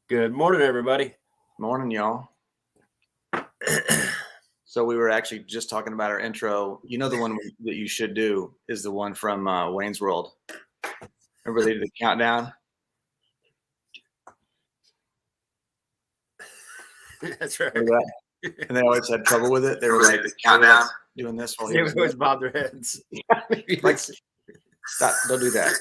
Good morning, everybody. Morning, y'all. So we were actually just talking about our intro. You know, the one that you should do is the one from Wayne's World. Remember they did the countdown? That's right. Remember that? And they always had trouble with it. They were like, countdown, doing this while he They was would always bob their heads. like, stop, don't do that.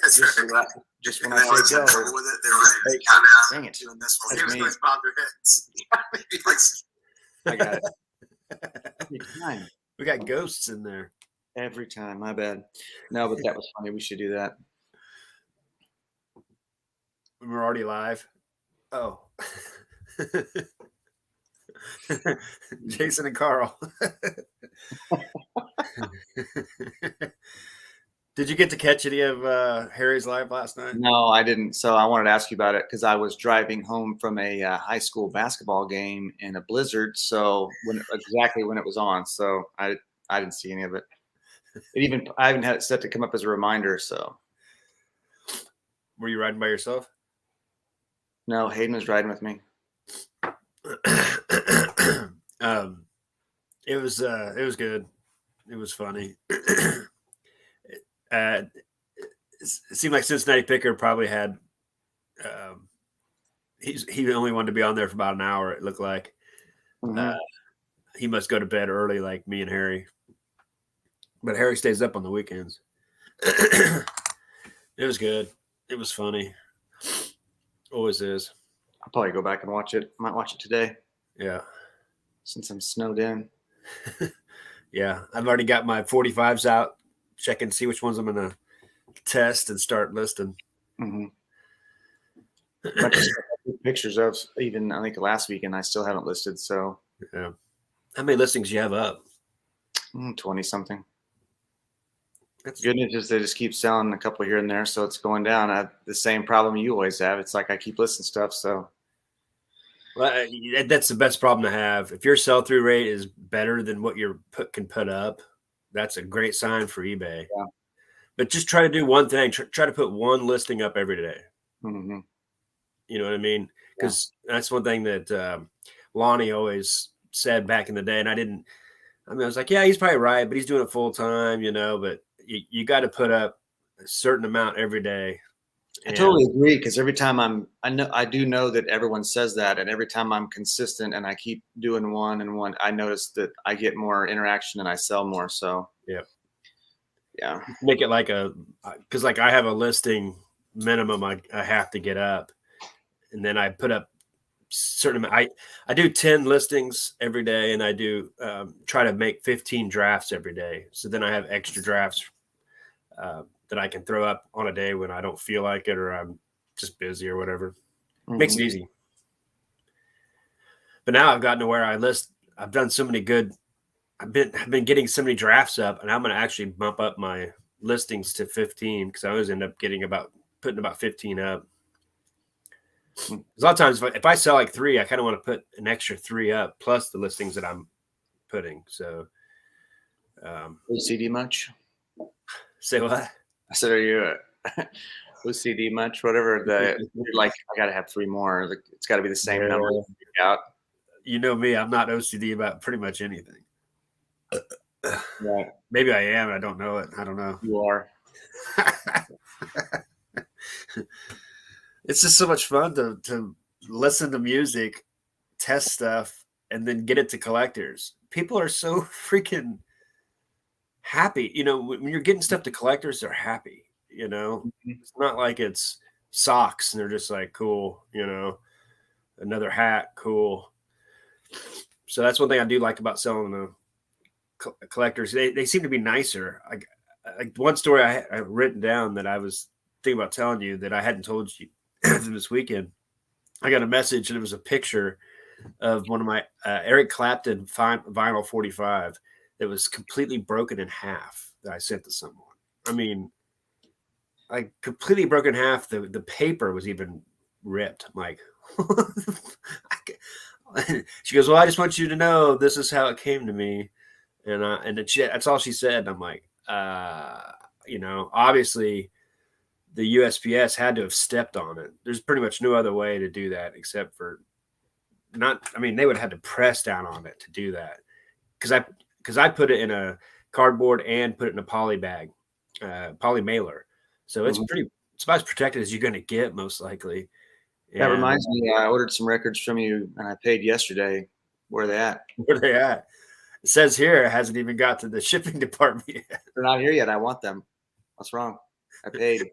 Just when I say go, with it, they were like, hey, countdown, dang it. doing this while That's he me. was bob their heads. I got it. Every time. We got ghosts in there. Every time. My bad. No, but that was funny. We should do that. We're already live. Oh. Jason and Carl. Did you get to catch any of Harry's live last night? No, I didn't. So I wanted to ask you about it because I was driving home from a high school basketball game in a blizzard. So exactly when it was on, so I didn't see any of it. I even had it set to come up as a reminder. So Were you riding by yourself? no, Hayden was riding with me. It was good. It was funny. It seemed like Cincinnati Picker probably had he only wanted to be on there for about an hour, it looked like. Mm-hmm. He must go to bed early like me and Harry. But Harry stays up on the weekends. It was good. It was funny. Always is. I'll probably go back and watch it. Might watch it today. Yeah. Since I'm snowed in. Yeah. I've already got my 45s out. Check and see which ones I'm going to test and start listing. Mm-hmm. Pictures of even, I think, last week, and I still haven't listed. So yeah. How many listings you have up? 20 something. Good news is they just keep selling a couple here and there, so it's going down. I have the same problem you always have. It's like I keep listing stuff. So well, that's the best problem to have. If your sell-through rate is better than what you can put up, that's a great sign for eBay. Yeah. But just try to do one thing. Try to put one listing up every day. Mm-hmm. You know what I mean? Because that's one thing that Lonnie always said back in the day. And I was like, yeah, he's probably right, but he's doing it full time, but you got to put up a certain amount every day. I totally agree, because every time I do know that everyone says that, and every time I'm consistent and I keep doing one and one, I notice that I get more interaction and I sell more. So yeah, make it like because like I have a listing minimum I have to get up, and then I put up certain amount. I do 10 listings every day, and I do try to make 15 drafts every day. So then I have extra drafts that I can throw up on a day when I don't feel like it or I'm just busy or whatever. Mm-hmm. Makes it easy. But now I've gotten to where I've done so many good. I've been getting so many drafts up, and I'm going to actually bump up my listings to 15 because I always end up putting about 15 up. A lot of times, if I sell like 3, I kind of want to put an extra 3 up plus the listings that I'm putting. So, OCD much? Say what? I said, are you OCD much? Whatever. You're like, I got to have 3 more. Like, it's got to be the same number. Out. You know me, I'm not OCD about pretty much anything. Right. Maybe I am. I don't know it. I don't know. You are. It's just so much fun to listen to music, test stuff, and then get it to collectors. People are so freaking happy. When you're getting stuff to collectors, they're happy. Mm-hmm. It's not like it's socks and they're just like, cool, another hat, cool. So that's one thing I do like about selling the collectors. They seem to be nicer. Like one story I've written down that I was thinking about telling you that I hadn't told you this weekend. I got a message and it was a picture of one of my Eric Clapton vinyl 45 that was completely broken in half that I sent to someone. I mean, like completely broken in half. The paper was even ripped. I'm like, she goes, well, I just want you to know this is how it came to me. And that's all she said. And I'm like, obviously the USPS had to have stepped on it. There's pretty much no other way to do that except for not. I mean, they would have had to press down on it to do that because I put it in a cardboard and put it in a poly bag, poly mailer. So it's it's about as protected as you're going to get, most likely. That reminds me, I ordered some records from you and I paid yesterday. Where are they at? Where they at? It says here it hasn't even got to the shipping department yet. They're not here yet. I want them. What's wrong? I paid.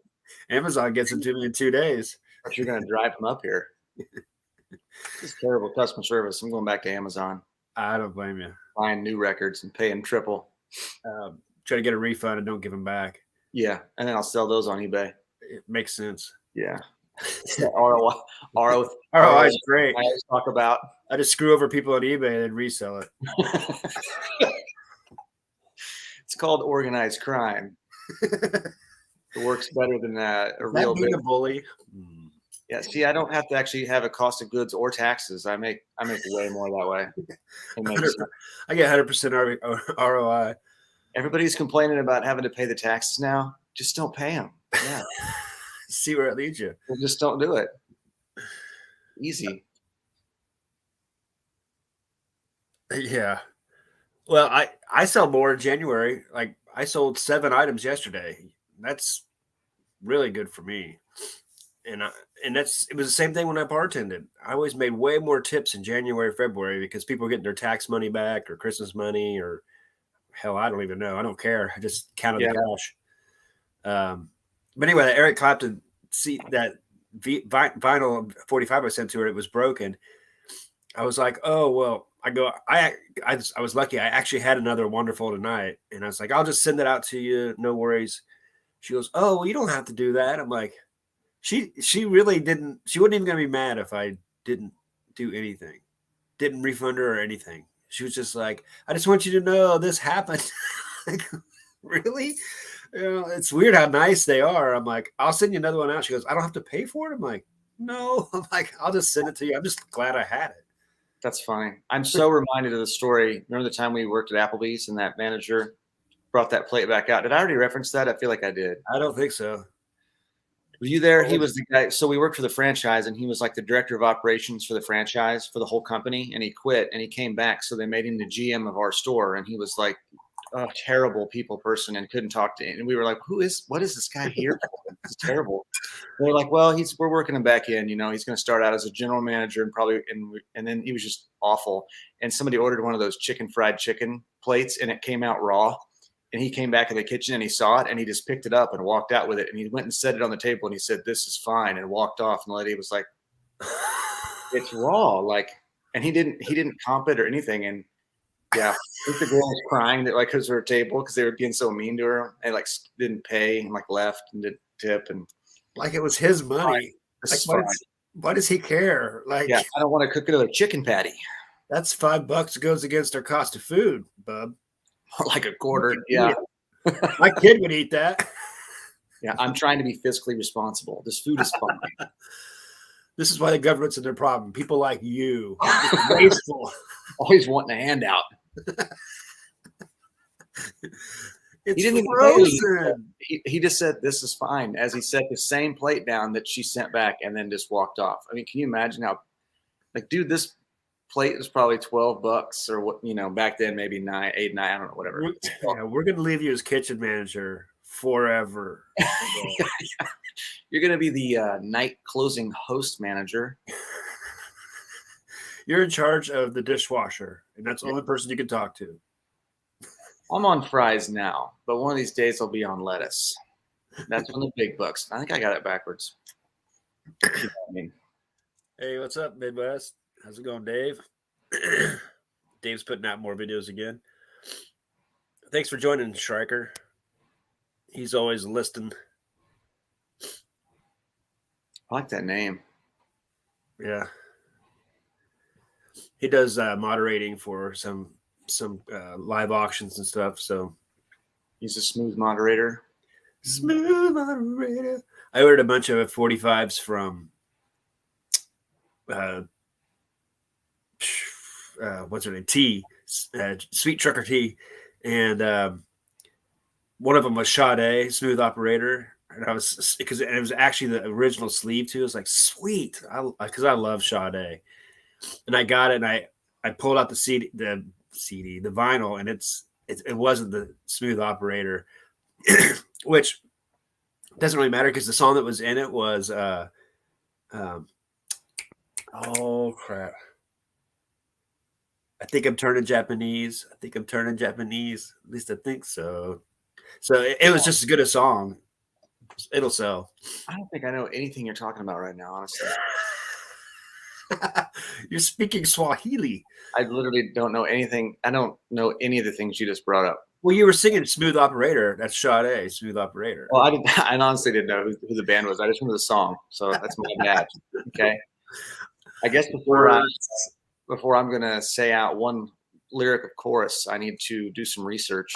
Amazon gets them to me in 2 days. But you're going to drive them up here. This is terrible customer service. I'm going back to Amazon. I don't blame you. Buying new records and paying triple. Try to get a refund and don't give them back. Yeah, and then I'll sell those on eBay. It makes sense. Yeah. ROI is great. I always talk about. I just screw over people on eBay and resell it. It's called organized crime. It works better than a real being a bully. Yeah, see, I don't have to actually have a cost of goods or taxes. I make way more that way. I get 100% ROI. Everybody's complaining about having to pay the taxes now. Just don't pay them. Yeah. See where it leads you. Well, just don't do it. Easy. Yeah. Well, I sell more in January. Like I sold 7 items yesterday. That's really good for me. And it was the same thing when I bartended. I always made way more tips in January, February because people were getting their tax money back or Christmas money or hell, I don't even know. I don't care. I just counted the cash. But anyway, that Eric Clapton that vinyl 45 I sent to her, it was broken. I was like, oh well. I was lucky. I actually had another Wonderful tonight, and I was like, I'll just send it out to you. No worries. She goes, oh well, you don't have to do that. I'm like, she really didn't. She wasn't even gonna be mad if I didn't do anything, didn't refund her or anything. She was just like, I just want you to know this happened. Like, really? It's weird how nice they are. I'm like, I'll send you another one out. She goes, I don't have to pay for it. I'm like, no. I'm like, I'll just send it to you. I'm just glad I had it. That's funny. I'm so reminded of the story. Remember the time we worked at Applebee's and that manager brought that plate back out? Did I already reference that? I feel like I did. I don't think so. Were you there? He was the guy. So we worked for the franchise, and he was like the director of operations for the franchise for the whole company. And he quit, and he came back. So they made him the GM of our store, and he was like a terrible people person and couldn't talk to him. And we were like, what is this guy here for? It's terrible. They're like, well, we're working him back in. He's going to start out as a general manager and then he was just awful. And somebody ordered one of those fried chicken plates, and it came out raw. And he came back in the kitchen and he saw it and he just picked it up and walked out with it. And he went and set it on the table and he said, this is fine, and walked off. And the lady was like, it's raw. Like, and he didn't comp it or anything. And yeah, I think the girl was crying that because of her table because they were being so mean to her and like didn't pay and like left and didn't tip and like it was his money. Like, why does he care? Like, yeah, I don't want to cook another chicken patty. That's $5 goes against our cost of food, bub. Like a quarter. Yeah. My kid would eat that. Yeah, I'm trying to be fiscally responsible. This food is fine. This is why the government's in their problem. People like you, wasteful, always wanting a handout. It's he didn't frozen. He just said, this is fine, as he set the same plate down that she sent back and then just walked off. I mean, can you imagine how, like, dude, this plate was probably $12 or what, back then, maybe 9, 8, 9, I don't know, whatever. Yeah, we're going to leave you as kitchen manager forever. You're going to be the night closing host manager. You're in charge of the dishwasher, and that's the only person you can talk to. I'm on fries now, but one of these days I'll be on lettuce. That's on the big bucks. I think I got it backwards. Hey, what's up, Midwest? How's it going, Dave? Dave's putting out more videos again. Thanks for joining, Schriker. He's always listening. I like that name. Yeah. He does moderating for some live auctions and stuff. So he's a smooth moderator. Smooth moderator. I ordered a bunch of 45s from what's her name? Tea, Sweet Trucker Tea, and one of them was Sade, smooth operator. And I was because it was actually the original sleeve too. I was like, sweet, because I love Sade, and I got it, and I pulled out the the vinyl, and it wasn't the Smooth Operator, which doesn't really matter because the song that was in it was um, oh crap. I think I'm turning Japanese. I think I'm turning Japanese. At least I think so. So it was just as good a song. It'll sell. I don't think I know anything you're talking about right now, honestly. You're speaking Swahili. I literally don't know anything. I don't know any of the things you just brought up. Well, you were singing Smooth Operator. That's Sade, Smooth Operator. Well, I honestly didn't know who the band was. I just remember the song, so that's my bad. Okay. I guess before I'm gonna say out one lyric of chorus, I need to do some research.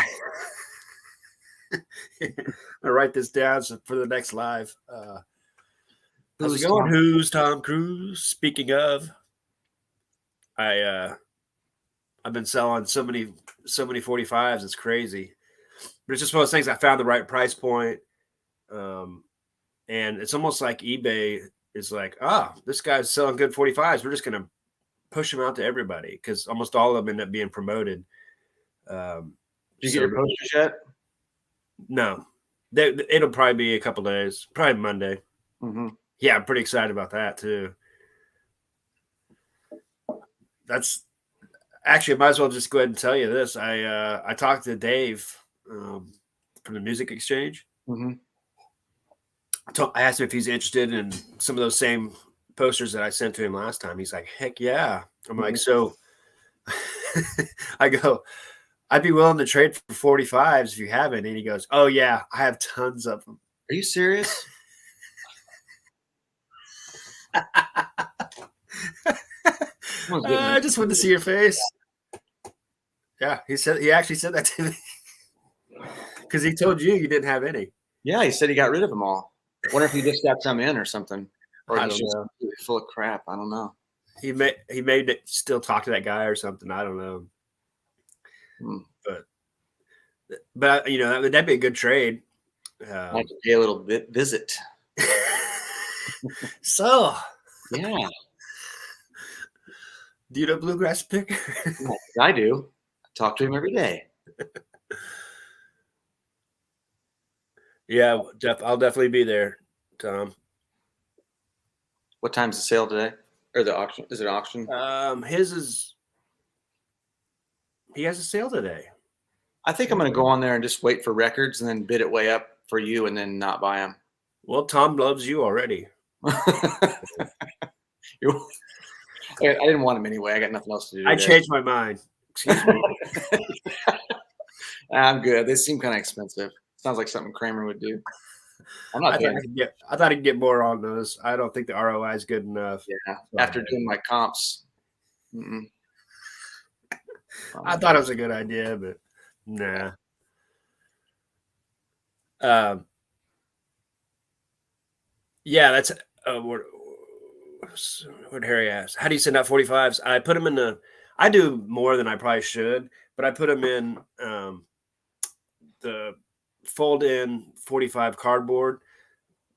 I'll write this down for the next live. How's Who's it going? Tom? Who's Tom Cruise? Speaking of, I've been selling so many 45s. It's crazy, but it's just one of those things. I found the right price point, and it's almost like eBay is like, this guy's selling good 45s. We're just gonna push them out to everybody because almost all of them end up being promoted. Did you get your posters yet? No, it'll probably be a couple days, probably Monday. Mm-hmm. Yeah, I'm pretty excited about that too. That's actually, I might as well just go ahead and tell you this. I talked to Dave from the Music Exchange. Mm-hmm. I asked him if he's interested in some of those same posters that I sent to him last time. He's like, heck yeah. I'm like, so I go, I'd be willing to trade for 45s if you have it. And he goes, oh yeah, I have tons of them. Are you serious? I just wanted to see your face. Yeah, he actually said that to me because he told you didn't have any. Yeah, he said he got rid of them all. I wonder if he just got some in or something, or I he's don't just know. full of crap. I don't know. He may still talk to that guy or something. I don't know. But that'd be a good trade. I have to pay a little bit visit. So Yeah, do you know Bluegrass Picker? I do. I talk to him every day. Yeah, Jeff, I'll definitely be there, Tom. What time's the sale today? Or the auction? Is it auction? He has a sale today. I think I'm going to go on there and just wait for records and then bid it way up for you and then not buy them. Well, Tom loves you already. I didn't want them anyway. I got nothing else to do. I changed my mind. Excuse me. I'm good. They seem kind of expensive. Sounds like something Kramer would do. I'm not paying. I thought I could get more on those. I don't think the ROI is good enough. Yeah. After doing my comps. I thought it was a good idea, but nah. Yeah, that's what Harry asked. How do you send out 45s? I put them I do more than I probably should, but I put them in the fold-in 45 cardboard,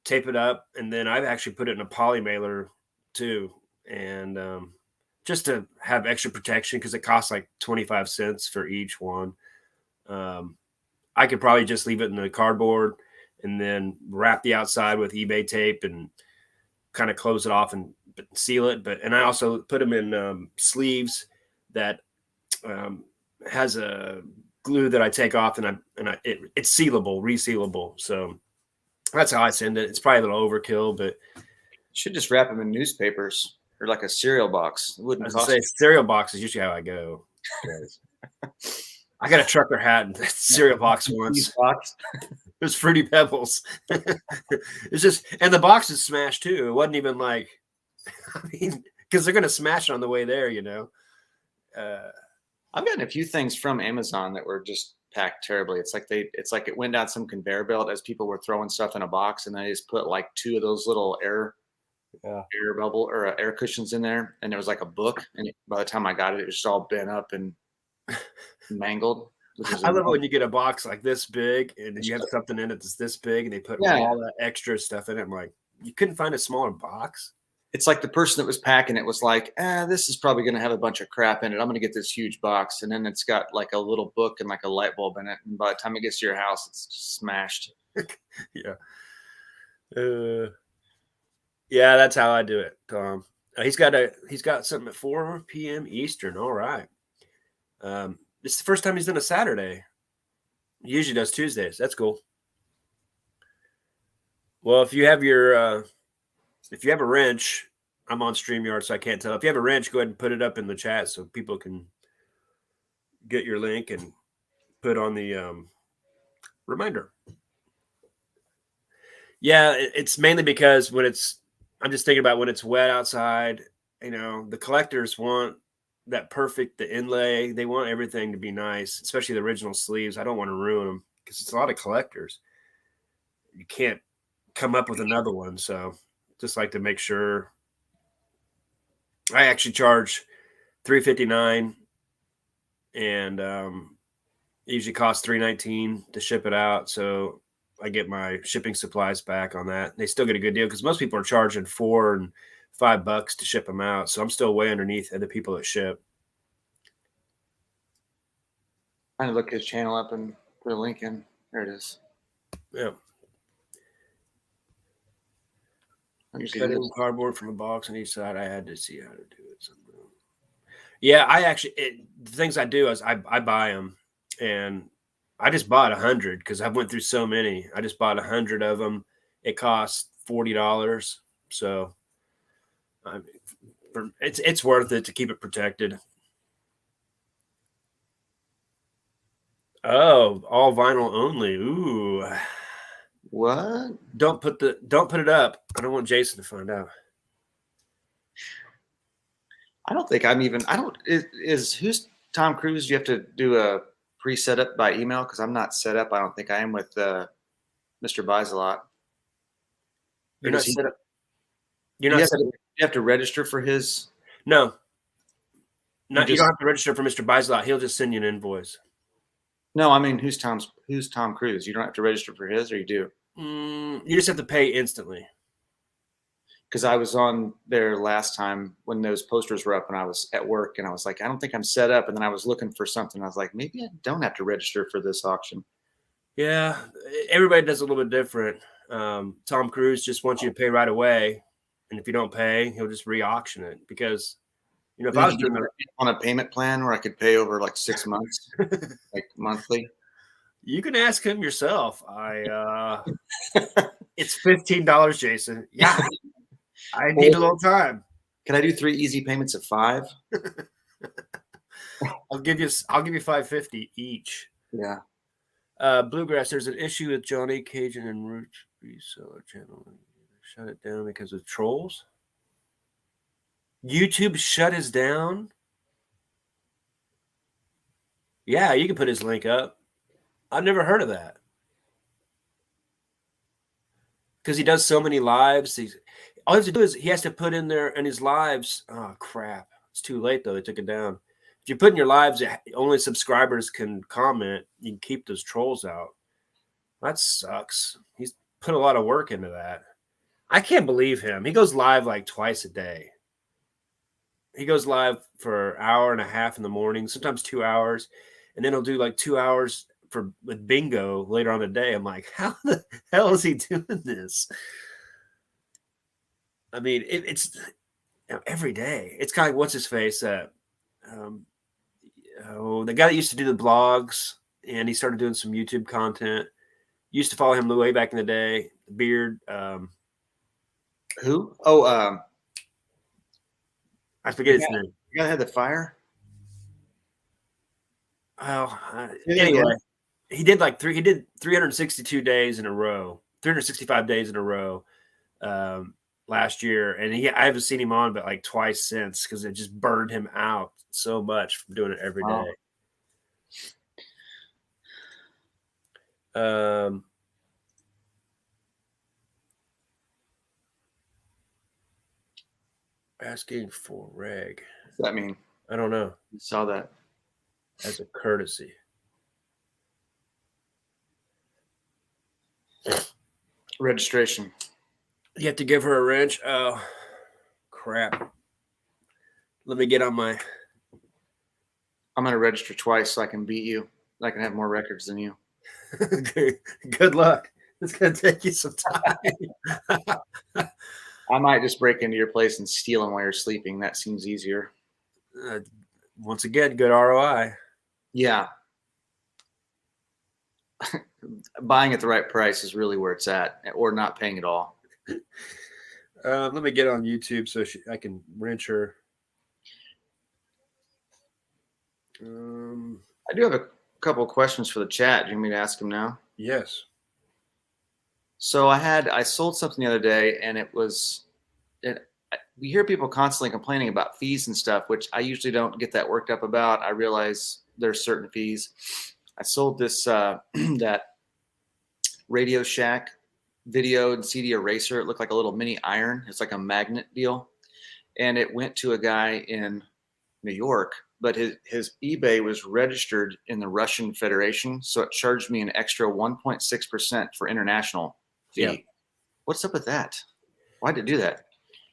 tape it up, and then I've actually put it in a poly mailer too, and just to have extra protection because it costs like 25 cents for each one. I could probably just leave it in the cardboard and then wrap the outside with eBay tape and kind of close it off and seal it. And I also put them in sleeves that has a glue that I take off, and it's sealable, resealable. So that's how I send it. It's probably a little overkill, but You should just wrap them in newspapers or like a cereal box. It wouldn't cost. Cereal box is usually how I go. I got a trucker hat and cereal box once. It was Fruity Pebbles. It's just, and the box is smashed too. It wasn't even like, I mean, because they're gonna smash it on the way there, you know. I've gotten a few things from Amazon that were just packed terribly. It's like it went down some conveyor belt as people were throwing stuff in a box, and they just put like 2 of those little air bubble or air cushions in there, and there was like a book. And by the time I got it, it was just all bent up and mangled. which is I love it when you get a box like this big and you have something in it that's this big and they put Yeah. all that extra stuff in it. I'm like, you couldn't find a smaller box? It's like the person that was packing it was like, this is probably going to have a bunch of crap in it. I'm going to get this huge box. And then it's got like a little book and like a light bulb in it. And by the time it gets to your house, it's just smashed. Yeah. Yeah, that's how I do it, Tom. He's got something at 4 p.m. Eastern. All right. This is the first time he's done a Saturday. He usually does Tuesdays. That's cool. Well, if you have a wrench, I'm on StreamYard, so I can't tell. If you have a wrench, go ahead and put it up in the chat so people can get your link and put on the reminder. Yeah, it's mainly because I'm just thinking about when it's wet outside, the collectors want that the inlay. They want everything to be nice, especially the original sleeves. I don't want to ruin them because it's a lot of collectors. You can't come up with another one. So just like to make sure. I actually charge $3.59 and it usually costs $3.19 to ship it out. So I get my shipping supplies back on that. They still get a good deal because most people are charging $4 and $5 to ship them out. So I'm still way underneath the people that ship. Trying to look his channel up and put a link in. There it is. Yeah. Cutting cardboard from a box on each side. I had to see how to do it. Yeah, the things I do is I buy them, and I just bought 100 because I went through so many. I just bought 100 of them. It cost $40, so it's worth it to keep it protected. Oh, all vinyl only. Ooh. What? Don't put it up. I don't want Jason to find out. I don't think who's Tom Cruise? You have to do a pre-setup by email because I'm not set up. I don't think I am with Mr. Buys a Lot. You're not set up. You're you not have, set to, up. you have to register for his. No. You don't have to register for Mr. Buys a Lot. He'll just send you an invoice. No, I mean who's Tom Cruise? You don't have to register for his, or you do? You just have to pay instantly. Because I was on there last time when those posters were up and I was at work and I was like, I don't think I'm set up. And then I was looking for something. I was like, maybe I don't have to register for this auction. Yeah, everybody does a little bit different. Tom Cruise just wants you to pay right away. And if you don't pay, he'll just re-auction it because, if I was doing on a payment plan where I could pay over like 6 months, like monthly. You can ask him yourself. It's $15, Jason. Yeah. I need a little time. Can I do 3 easy payments of 5? I'll give you $5.50 each. Yeah. Bluegrass, there's an issue with Johnny Cajun and Roots Reseller channel. Shut it down because of trolls. YouTube shut us down. Yeah, you can put his link up. I've never heard of that. Because he does so many lives. All he has to do is he has to put in there in his lives. Oh, crap. It's too late, though. They took it down. If you put in your lives, only subscribers can comment. You can keep those trolls out. That sucks. He's put a lot of work into that. I can't believe him. He goes live like twice a day. He goes live for an hour and a half in the morning, sometimes 2 hours. And then he'll do like 2 hours with bingo later on the day. I'm like, how the hell is he doing this? I mean, it's every day. It's kind of like, what's his face? The guy that used to do the blogs, and he started doing some YouTube content. Used to follow him way back in the day. Beard. Who? Oh, I forget his name. You gotta have the fire. Oh, anyway, he did 362 days in a row, 365 days in a row last year, and I haven't seen him on but like twice since because it just burned him out so much from doing it every day. Asking for reg. What's that mean? I don't know. You saw that as a courtesy. Registration. You have to give her a wrench. Oh, crap. Let me get on my. I'm going to register twice so I can beat you. I can have more records than you. Good luck. It's going to take you some time. I might just break into your place and steal them while you're sleeping. That seems easier. Once again, good ROI. Yeah. Buying at the right price is really where it's at, or not paying at all. Let me get on YouTube so I can wrench her. I do have a couple of questions for the chat. Do you want me to ask them now? Yes. So I sold something the other day, and we hear people constantly complaining about fees and stuff, which I usually don't get that worked up about. I realize there's certain fees. I sold this that Radio Shack video and CD eraser. It looked like a little mini iron. It's like a magnet deal, and it went to a guy in New York, but his eBay was registered in the Russian Federation, so it charged me an extra 1.6% for international fee. Yeah. What's up with that? Why did it do that?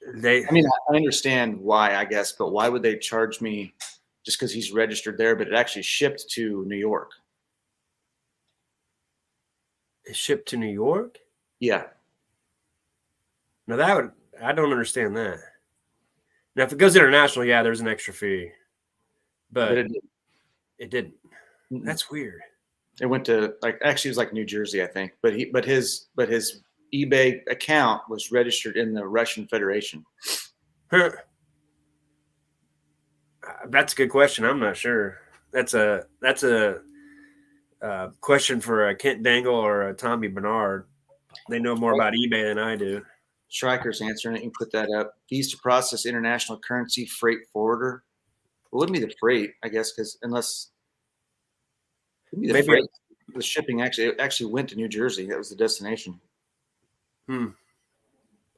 I mean, I understand why, I guess, but why would they charge me just because he's registered there, but it actually shipped to New York? It shipped to New York? Yeah. Now I don't understand that. Now, if it goes international, yeah, there's an extra fee, but it didn't. That's weird. It went to actually it was like New Jersey, I think, but his eBay account was registered in the Russian Federation. Huh. That's a good question. I'm not sure. That's a question for a Kent Dangle or a Tommy Bernard. They know more about eBay than I do. Stryker's answering it. You can put that up. Fees to process international currency freight forwarder. It wouldn't be the freight, I guess, because unless maybe the freight, the shipping actually went to New Jersey. That was the destination. I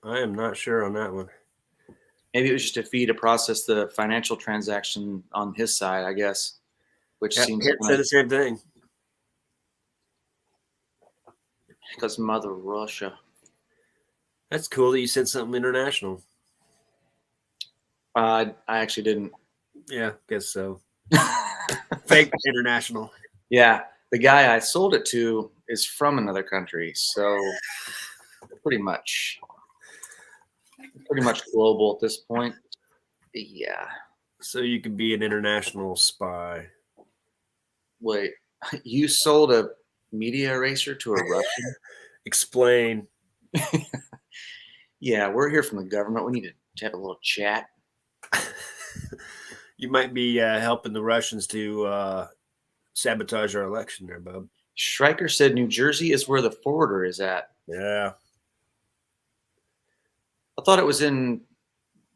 am not sure on that one. Maybe it was just a fee to process the financial transaction on his side, I guess. Which seems to say the same thing. Because Mother Russia. That's cool that you said something international. I actually didn't. Yeah, guess so. Fake international. Yeah, the guy I sold it to is from another country, so pretty much global at this point. Yeah. So you could be an international spy. Wait, you sold a media eraser to a Russian? Explain. Yeah, we're here from the government. We need to have a little chat. You might be helping the Russians to sabotage our election there, bub. Stryker said New Jersey is where the forwarder is at. Yeah. I thought it was in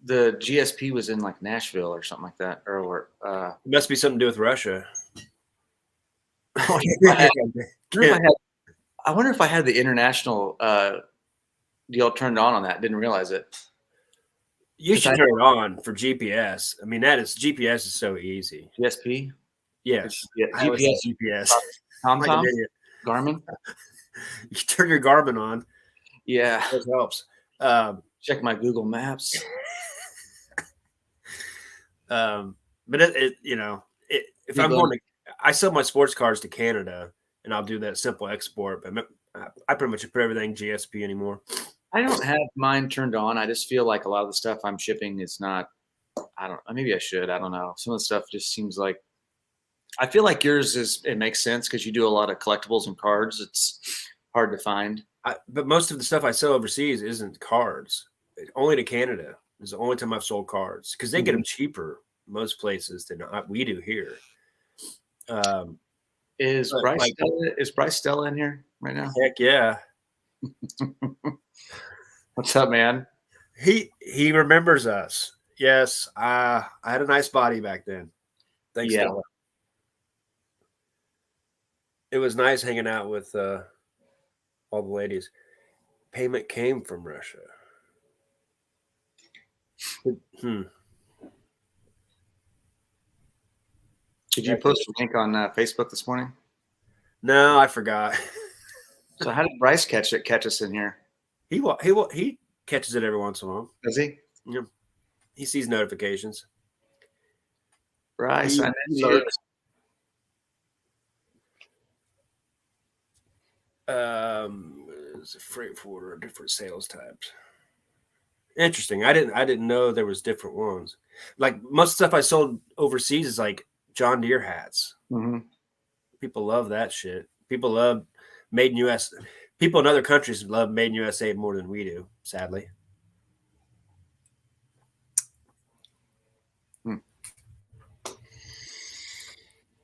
the GSP was in like Nashville or something like that. Or it must be something to do with Russia. I wonder if I had the international deal turned on that. Didn't realize it. You should turn it on for GPS. I mean, GPS is so easy. GSP? Yes. Yeah, GPS. TomTom? Garmin? You turn your Garmin on. Yeah. It helps. Check my Google Maps. But if I'm going to, I sell my sports cars to Canada, and I'll do that simple export. But I pretty much put everything GSP anymore. I don't have mine turned on. I just feel like a lot of the stuff I'm shipping is not. Maybe I should. I don't know. Some of the stuff just seems like. I feel like yours it makes sense because you do a lot of collectibles and cards. It's hard to find. But most of the stuff I sell overseas isn't cards. Only to Canada is the only time I've sold cards because they get them cheaper most places than we do here. Is Bryce Stella in here right now? Heck yeah. What's up, man? He remembers us. Yes, I had a nice body back then. Thanks, yeah. Stella. It was nice hanging out with all the ladies. Payment came from Russia. Did you post a link on Facebook this morning? No, I forgot. So how did Bryce catch us in here? He catches it every once in a while. Does he? Yeah, he sees notifications. Bryce, He I met you. lurks. It's a freight forwarder, different sales types. Interesting. I didn't know there was different ones. Like most stuff I sold overseas is like John Deere hats. Mhm. People love that shit. People love made in US. People in other countries love made in USA more than we do, sadly.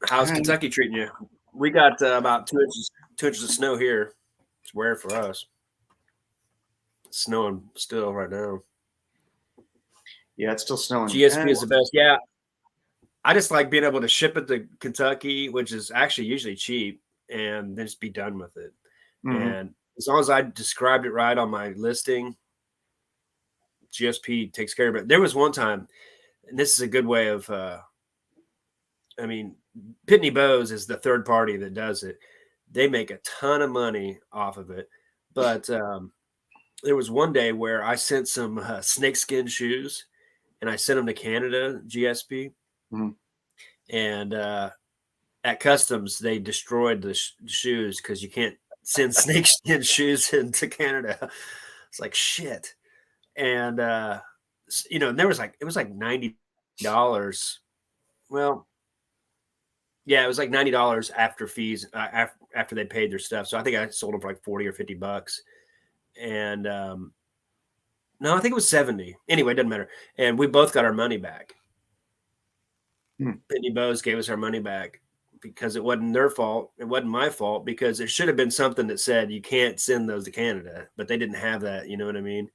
How's Kentucky treating you? We got about 2 inches of snow here. It's rare for us. It's snowing still right now. Yeah, it's still snowing. GSP is the best. Yeah. I just like being able to ship it to Kentucky, which is actually usually cheap, and then just be done with it. Mhm. And as long as I described it right on my listing, GSP takes care of it. There was one time, and this is a good way of, I mean, Pitney Bowes is the third party that does it. They make a ton of money off of it. But there was one day where I sent some snakeskin shoes, and I sent them to Canada, GSP. Mhm. And at customs, they destroyed the shoes because you can't send snakeskin shoes into Canada. It's like shit. And and there was it was like $90. Well, yeah, it was like $90 after fees, after they paid their stuff. So I think I sold them for like 40 or $50. And no, I think it was 70. Anyway, it doesn't matter. And we both got our money back. Pitney Bowes gave us our money back because it wasn't their fault. It wasn't my fault because there should have been something that said you can't send those to Canada, but they didn't have that. You know what I mean?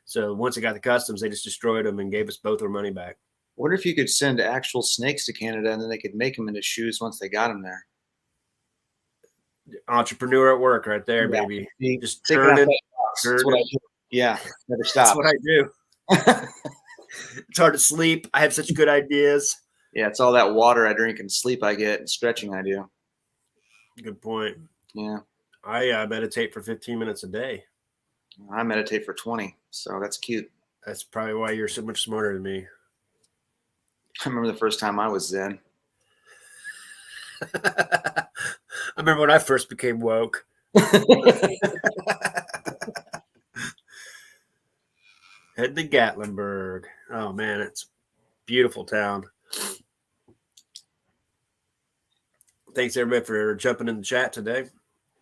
So once it got to customs, they just destroyed them and gave us both our money back. What if you could send actual snakes to Canada and then they could make them into shoes once they got them there? Entrepreneur at work right there, Yeah. baby. See, Just thinking turn it. That's what I do. Yeah, never stop. That's what I do. It's hard to sleep. I have such good ideas. Yeah, it's all that water I drink and sleep I get and stretching I do. Good point. Yeah. I meditate for 15 minutes a day. I meditate for 20, so that's cute. That's probably why you're so much smarter than me. I remember the first time I was Zen. I remember when I first became woke. Head to Gatlinburg. Oh man, it's a beautiful town. Thanks everybody for jumping in the chat today.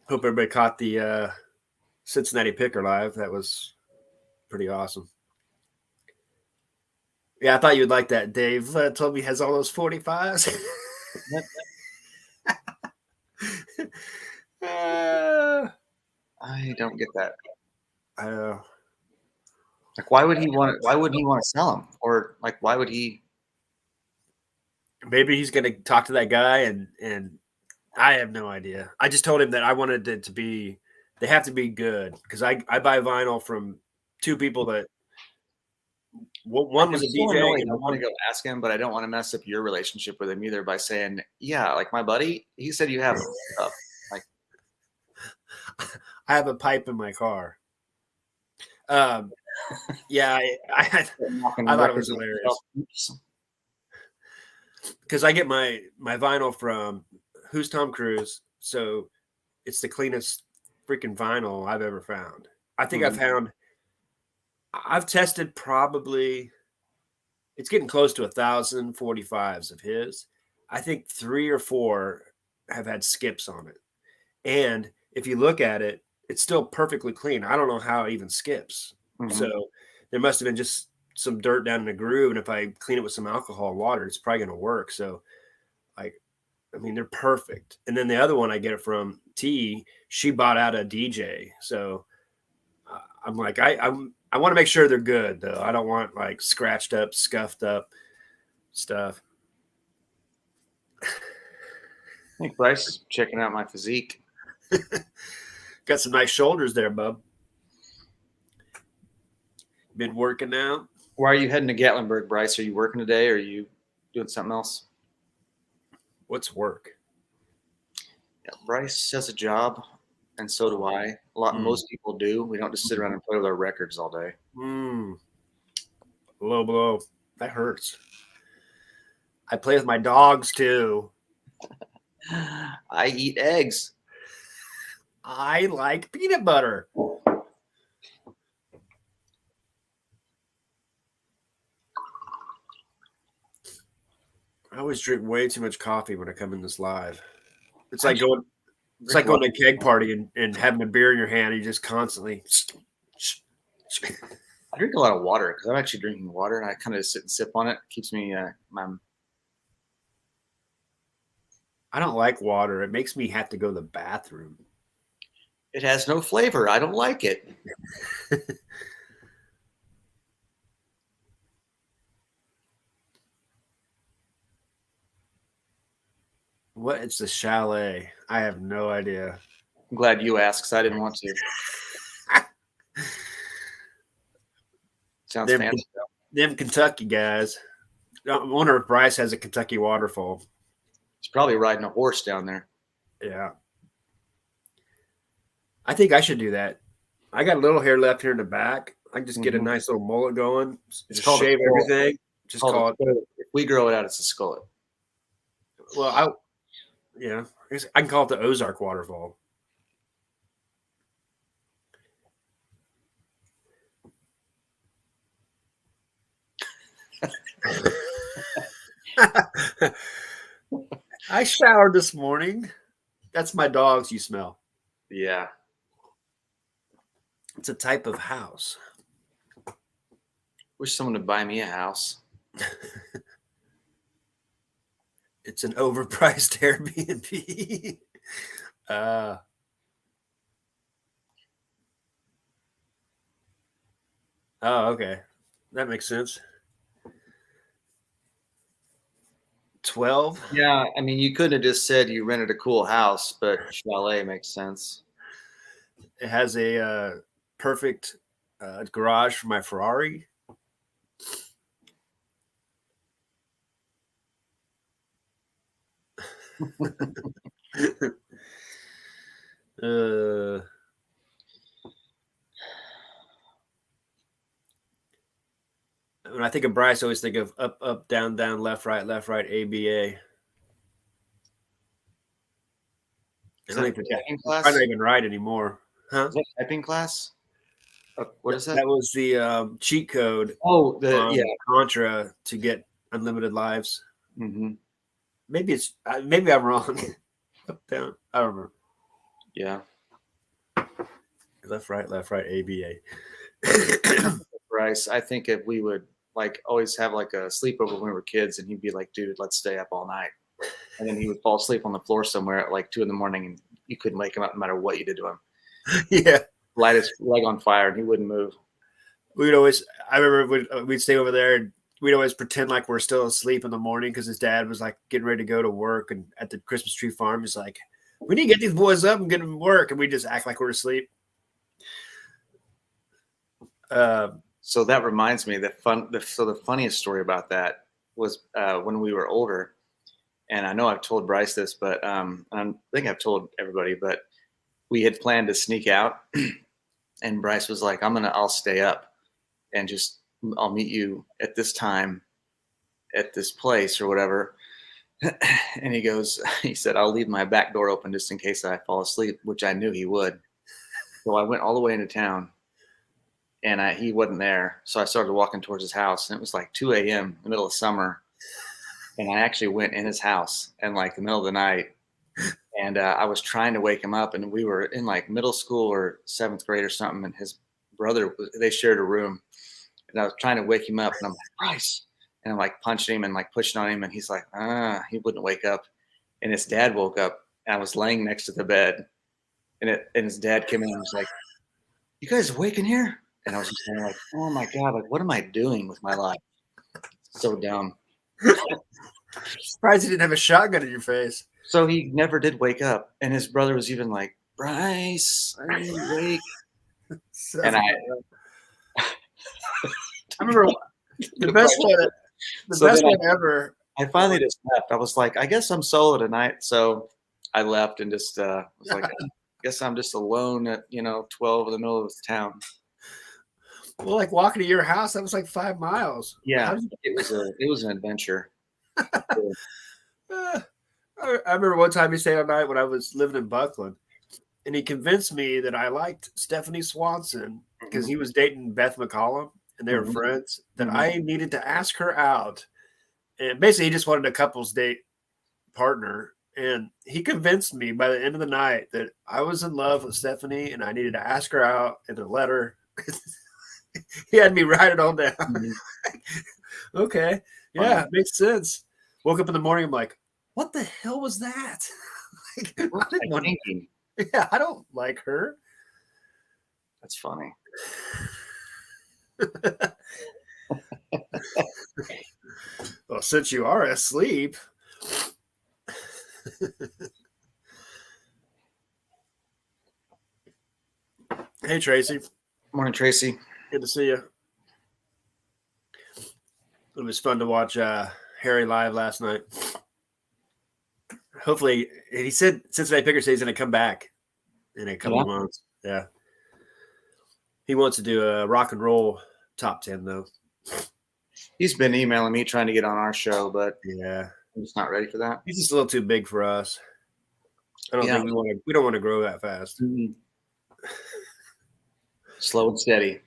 Hope everybody caught the Cincinnati Picker Live. That was pretty awesome. Yeah, I thought you'd like that. Dave told me he has all those 45s. I don't get that. Like, why would he want? Why wouldn't he want to sell them? Or like, why would he? Maybe he's going to talk to that guy, and I have no idea. I just told him that I wanted it to be. They have to be good because I buy vinyl from two people that. One was a DJ. And I want to go ask him, but I don't want to mess up your relationship with him either by saying, "Yeah, like my buddy, he said you have stuff." Like, I have a pipe in my car. Yeah, I thought it was hilarious because I get my vinyl from Who's Tom Cruise, so it's the cleanest freaking vinyl I've ever found. I think I've tested probably, it's getting close to 1,000 45s of his. I think 3 or 4 have had skips on it. And if you look at it, it's still perfectly clean. I don't know how it even skips. Mm-hmm. So there must have been just some dirt down in the groove. And if I clean it with some alcohol and water, it's probably going to work. So I mean, they're perfect. And then the other one I get it from T, she bought out a DJ. So I'm like, I want to make sure they're good though. I don't want like scratched up, scuffed up stuff. Thanks, Bryce. Checking out my physique. Got some nice shoulders there, bub. Been working out. Why are you heading to Gatlinburg, Bryce? Are you working today or are you doing something else? What's work? Yeah, Bryce has a job and so do I. Most people do. We don't just sit around and play with our records all day. Low blow. That hurts. I play with my dogs too. I eat eggs. I like peanut butter. I always drink way too much coffee when I come in this live. It's like going to a keg party and having a beer in your hand. You just constantly. I drink a lot of water because I'm actually drinking water, and I kind of sit and sip on it. It keeps me I don't like water. It makes me have to go to the bathroom. It has no flavor. I don't like it. What is the chalet? I have no idea. I'm glad you asked because I didn't want to. Sounds fancy. Them Kentucky guys. I wonder if Bryce has a Kentucky waterfall. He's probably riding a horse down there. Yeah. I think I should do that. I got a little hair left here in the back. I can just get a nice little mullet going. It's called shave everything. Just call it. If we grow it out, it's a skullet. Well, I can call it the Ozark waterfall. I showered this morning. That's my dogs you smell. Yeah. It's a type of house. Wish someone would buy me a house. It's an overpriced Airbnb. Oh, okay. That makes sense. 12? Yeah, I mean, you couldn't have just said you rented a cool house, but chalet makes sense. It has a perfect garage for my Ferrari. When I think of Bryce, I always think of up, up, down, down, left, right, ABA. Is that typing class? I'm not even right anymore. Huh? Is that typing class? What is that? That was the cheat code. Oh, Contra to get unlimited lives. Mm-hmm. Maybe I'm wrong. Up, down. I don't remember. Yeah. Left, right, ABA. Bryce, I think if we would always have a sleepover when we were kids, and he'd be like, "Dude, let's stay up all night," and then he would fall asleep on the floor somewhere at 2 a.m, and you couldn't wake him up no matter what you did to him. Yeah. Light his leg on fire, and he wouldn't move. I remember we'd stay over there, and we'd always pretend like we're still asleep in the morning because his dad was getting ready to go to work, and at the Christmas tree farm, he's like, "We need to get these boys up and get them to work," and we just act like we're asleep. So that reminds me, the funniest story about that was when we were older, and I know I've told Bryce this, but I think I've told everybody, but we had planned to sneak out, and Bryce was like, I'll stay up and I'll meet you at this time at this place or whatever. And he said, "I'll leave my back door open just in case I fall asleep," which I knew he would. So I went all the way into town, and he wasn't there. So I started walking towards his house, and it was 2 a.m. in the middle of summer. And I actually went in his house in the middle of the night. And I was trying to wake him up, and we were in middle school or 7th grade or something. And his brother, they shared a room, and I was trying to wake him up, and I'm like, "Bryce," and I'm punching him and pushing on him. And he's he wouldn't wake up. And his dad woke up, and I was laying next to the bed, and his dad came in and was like, "You guys awake in here?" And I was just "Oh my God, what am I doing with my life?" So dumb. Surprised he didn't have a shotgun in your face. So he never did wake up. And his brother was even like, "Bryce, are you awake?" And I remember the best one ever. I finally just left. I was like, "I guess I'm solo tonight." So I left and just was like, guess I'm just alone at 12 in the middle of the town. Well, like walking to your house, that was like 5 miles. Yeah, How did it was an adventure. I remember one time he stayed all night when I was living in Buckland, and he convinced me that I liked Stephanie Swanson because he was dating Beth McCollum and they were friends, that I needed to ask her out. And basically, he just wanted a couple's date partner. And he convinced me by the end of the night that I was in love with Stephanie and I needed to ask her out in a letter. He had me write it all down. Okay. Yeah, makes sense. Woke up in the morning, I'm like, what the hell was that? Like, I don't like her. That's funny. Well, since you are asleep. Hey, Tracy. Morning, Tracy. Good to see you. It was fun to watch Harry live last night. Hopefully, he said Cincinnati Picker said he's going to come back in a couple of months. Yeah. He wants to do a rock and roll top 10, though. He's been emailing me trying to get on our show, but yeah, I'm just not ready for that. He's just a little too big for us. I don't think we don't want to grow that fast. Slow and steady.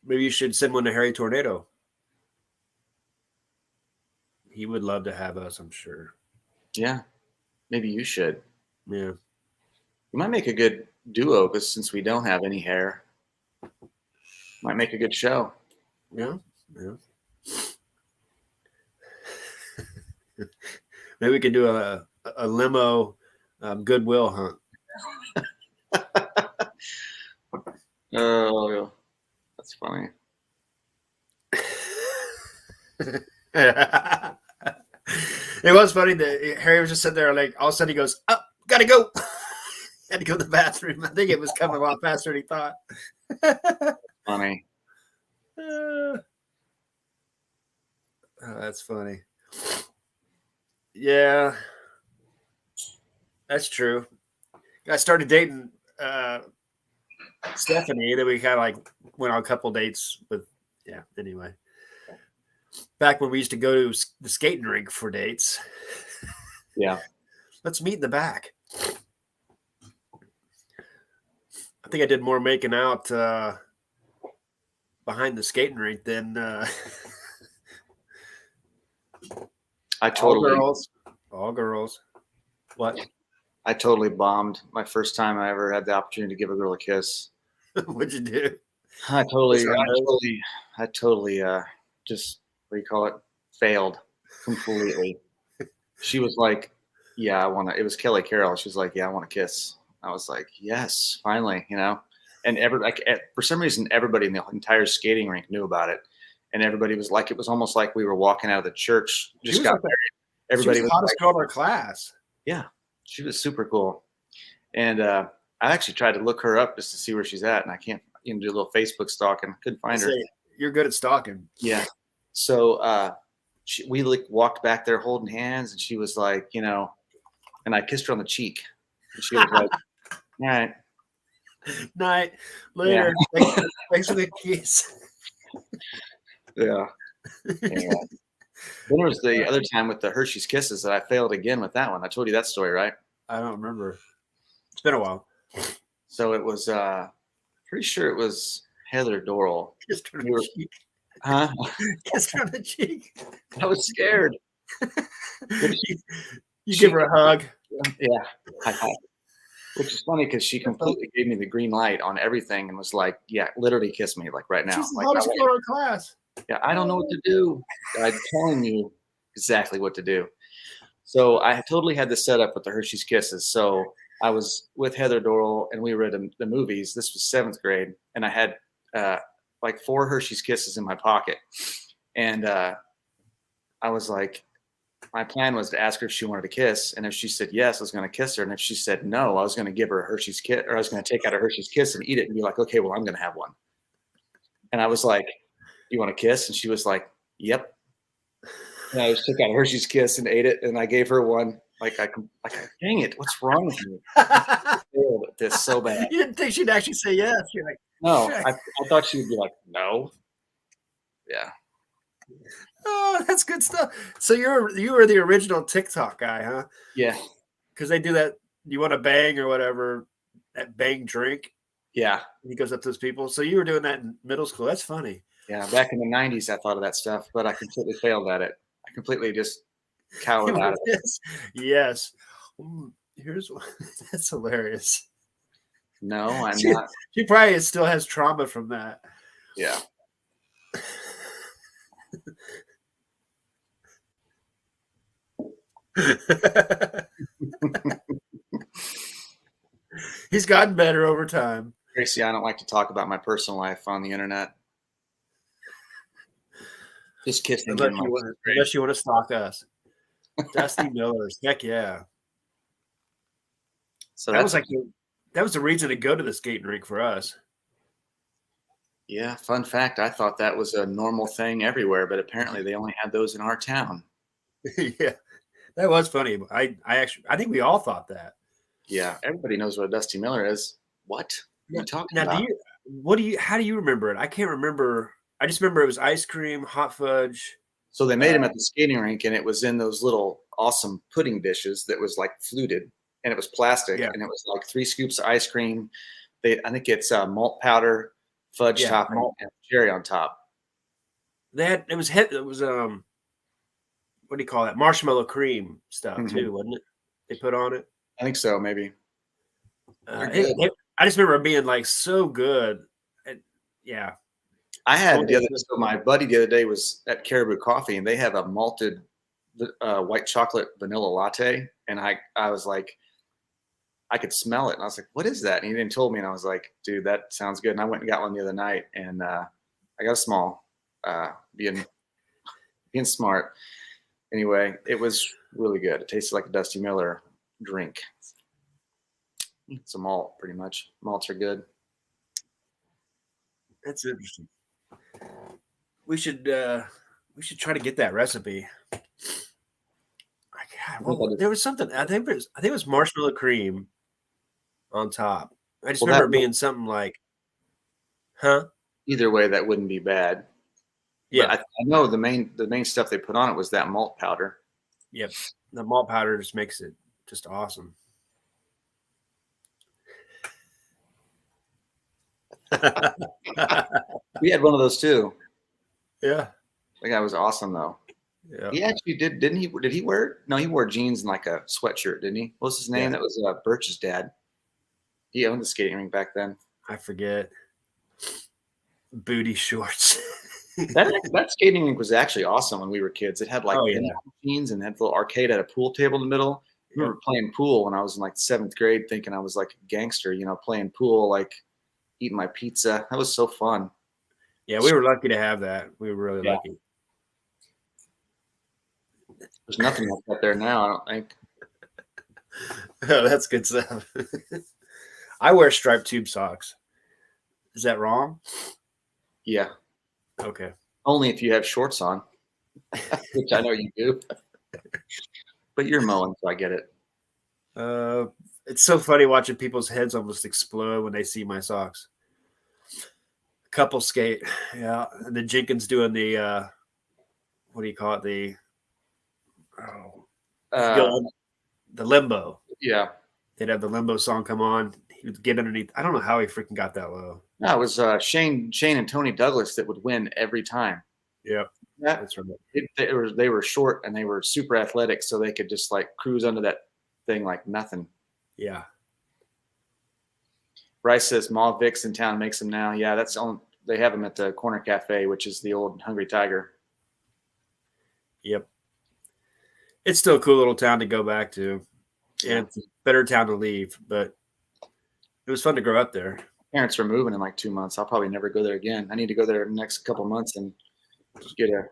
Maybe you should send one to Harry Tornado. He would love to have us, I'm sure. Yeah, maybe you should. Yeah, we might make a good duo because since we don't have any hair, might make a good show. Yeah. Maybe we could do a limo Goodwill hunt. Oh, that's funny. It was funny that Harry was just sitting there, like all of a sudden he goes, "Oh, gotta go." Had to go to the bathroom. I think it was coming a lot faster than he thought. Funny. Oh, that's funny. Yeah, that's true. I started dating Stephanie, then we kind of like went on a couple dates with, anyway. Back when we used to go to the skating rink for dates. Yeah. Let's meet in the back. I think I did more making out behind the skating rink than I totally all girls. What? I totally bombed my first time I ever had the opportunity to give a girl a kiss. What'd you do? I totally just, what do you call it? Failed completely. She was like, "Yeah, I want to." It was Kelly Carroll. She was like, "Yeah, I want to kiss." I was like, "Yes, finally," And for some reason, everybody in the entire skating rink knew about it, and everybody was like, it was almost like we were walking out of the church. Just got married. Everybody was the hottest girl in our class. Yeah, she was super cool, and I actually tried to look her up just to see where she's at, and I can't even do a little Facebook stalking. Couldn't find her. You're good at stalking. Yeah. So we walked back there holding hands, and she was like, and I kissed her on the cheek, and she was like, "All right, night, later." Yeah. Thanks for the kiss. Yeah. Anyway. Then there was the other time with the Hershey's Kisses that I failed again with that one. I told you that story, right? I don't remember. It's been a while. So it was pretty sure it was Heather Dorrell. Kissed her on the cheek. Huh? Kissed her on the cheek. I was scared. You give her a hug. Yeah. Which is funny because she completely gave me the green light on everything and was like, "Yeah, literally kiss me like right now." She's the like, hottest girl in class. Yeah, I don't know what to do. I'm telling you exactly what to do. So I totally had this set up with the Hershey's Kisses. So I was with Heather Dorrell and we were at the movies. This was 7th grade. And I had like 4 Hershey's Kisses in my pocket. And I was like, my plan was to ask her if she wanted to kiss. And if she said yes, I was going to kiss her. And if she said no, I was going to give her a Hershey's Kiss, or I was going to take out a Hershey's Kiss and eat it and be like, "Okay, well, I'm going to have one." And I was like, "You want to kiss?" And she was like, "Yep." And I just took out a Hershey's Kiss and ate it, and I gave her one. Dang it, what's wrong with you? failed at this so bad. You didn't think she'd actually say yes. You're like, No, "Shit." I thought she would be like, no. Yeah. Oh, that's good stuff. So you were the original TikTok guy, huh? Yeah. Because they do that. You want to bang or whatever, that bang drink. Yeah. And he goes up to those people. So you were doing that in middle school. That's funny. Yeah. Back in the 90s, I thought of that stuff, but I completely failed at it. I completely just cowered out of it. Yes. Yes. Here's one. That's hilarious. No, I'm She, not. she probably still has trauma from that. Yeah. He's gotten better over time. Tracy, I don't like to talk about my personal life on the internet. Just kissing. Unless you want to stalk us. Dusty Millers. Heck yeah. So that was the reason to go to the skating rink for us. Yeah, fun fact, I thought that was a normal thing everywhere, but apparently they only had those in our town. Yeah. That was funny. I think we all thought that. Yeah, everybody knows what a Dusty Miller is. What are you talking about? How do you remember it? I can't remember. I just remember it was ice cream, hot fudge. So they made them at the skating rink, and it was in those little awesome pudding dishes that was like fluted, and it was plastic, and it was like 3 scoops of ice cream. I think it's malt powder, fudge topping, and cherry on top. It was what do you call that? Marshmallow cream stuff too, wasn't it? They put on it. I think so, maybe. I just remember it being like so good. Yeah. I had my buddy the other day was at Caribou Coffee, and they have a malted white chocolate vanilla latte, and I was like, I could smell it, and I was like, "What is that?" And he didn't told me, and I was like, "Dude, that sounds good." And I went and got one the other night, and I got a small, being smart. Anyway, it was really good. It tasted like a Dusty Miller drink. It's a malt, pretty much. Malts are good. That's interesting. We should try to get that recipe. There was something. I think it was marshmallow cream on top. I just remember it being something like, huh? Either way, that wouldn't be bad. Yeah, I know the main stuff they put on it was that malt powder. Yep, the malt powder just makes it just awesome. We had one of those too. Yeah, the guy was awesome though. Yeah, he actually didn't he? Did he wear? No, he wore jeans and like a sweatshirt, didn't he? What was his name? Yeah. That was Birch's dad. He owned the skating rink back then. I forget. Booty shorts. that skating rink was actually awesome when we were kids. It had like machines and had a little arcade, had a pool table in the middle. I remember playing pool when I was in like 7th grade, thinking I was like a gangster, playing pool, like eating my pizza. That was so fun. Yeah, we were lucky to have that. We were really lucky. There's nothing like that there now, I don't think. Oh, that's good stuff. I wear striped tube socks. Is that wrong? Yeah. Okay. Only if you have shorts on, which I know you do. But you're mowing, so I get it. It's so funny watching people's heads almost explode when they see my socks. Couple skate, yeah. And then Jenkins doing the what do you call it? The limbo. Yeah. They'd have the limbo song come on. He would get underneath. I don't know how he freaking got that low. No, it was Shane and Tony Douglas that would win every time. Yeah. That's right. They were short and they were super athletic, so they could just like cruise under that thing like nothing. Yeah. Bryce says Maw Vic's in town, makes them now. Yeah, they have them at the Corner Cafe, which is the old Hungry Tiger. Yep. It's still a cool little town to go back to. And it's a better town to leave, but it was fun to grow up there. Parents are moving in like 2 months. I'll probably never go there again. I need to go there in the next couple months and just get a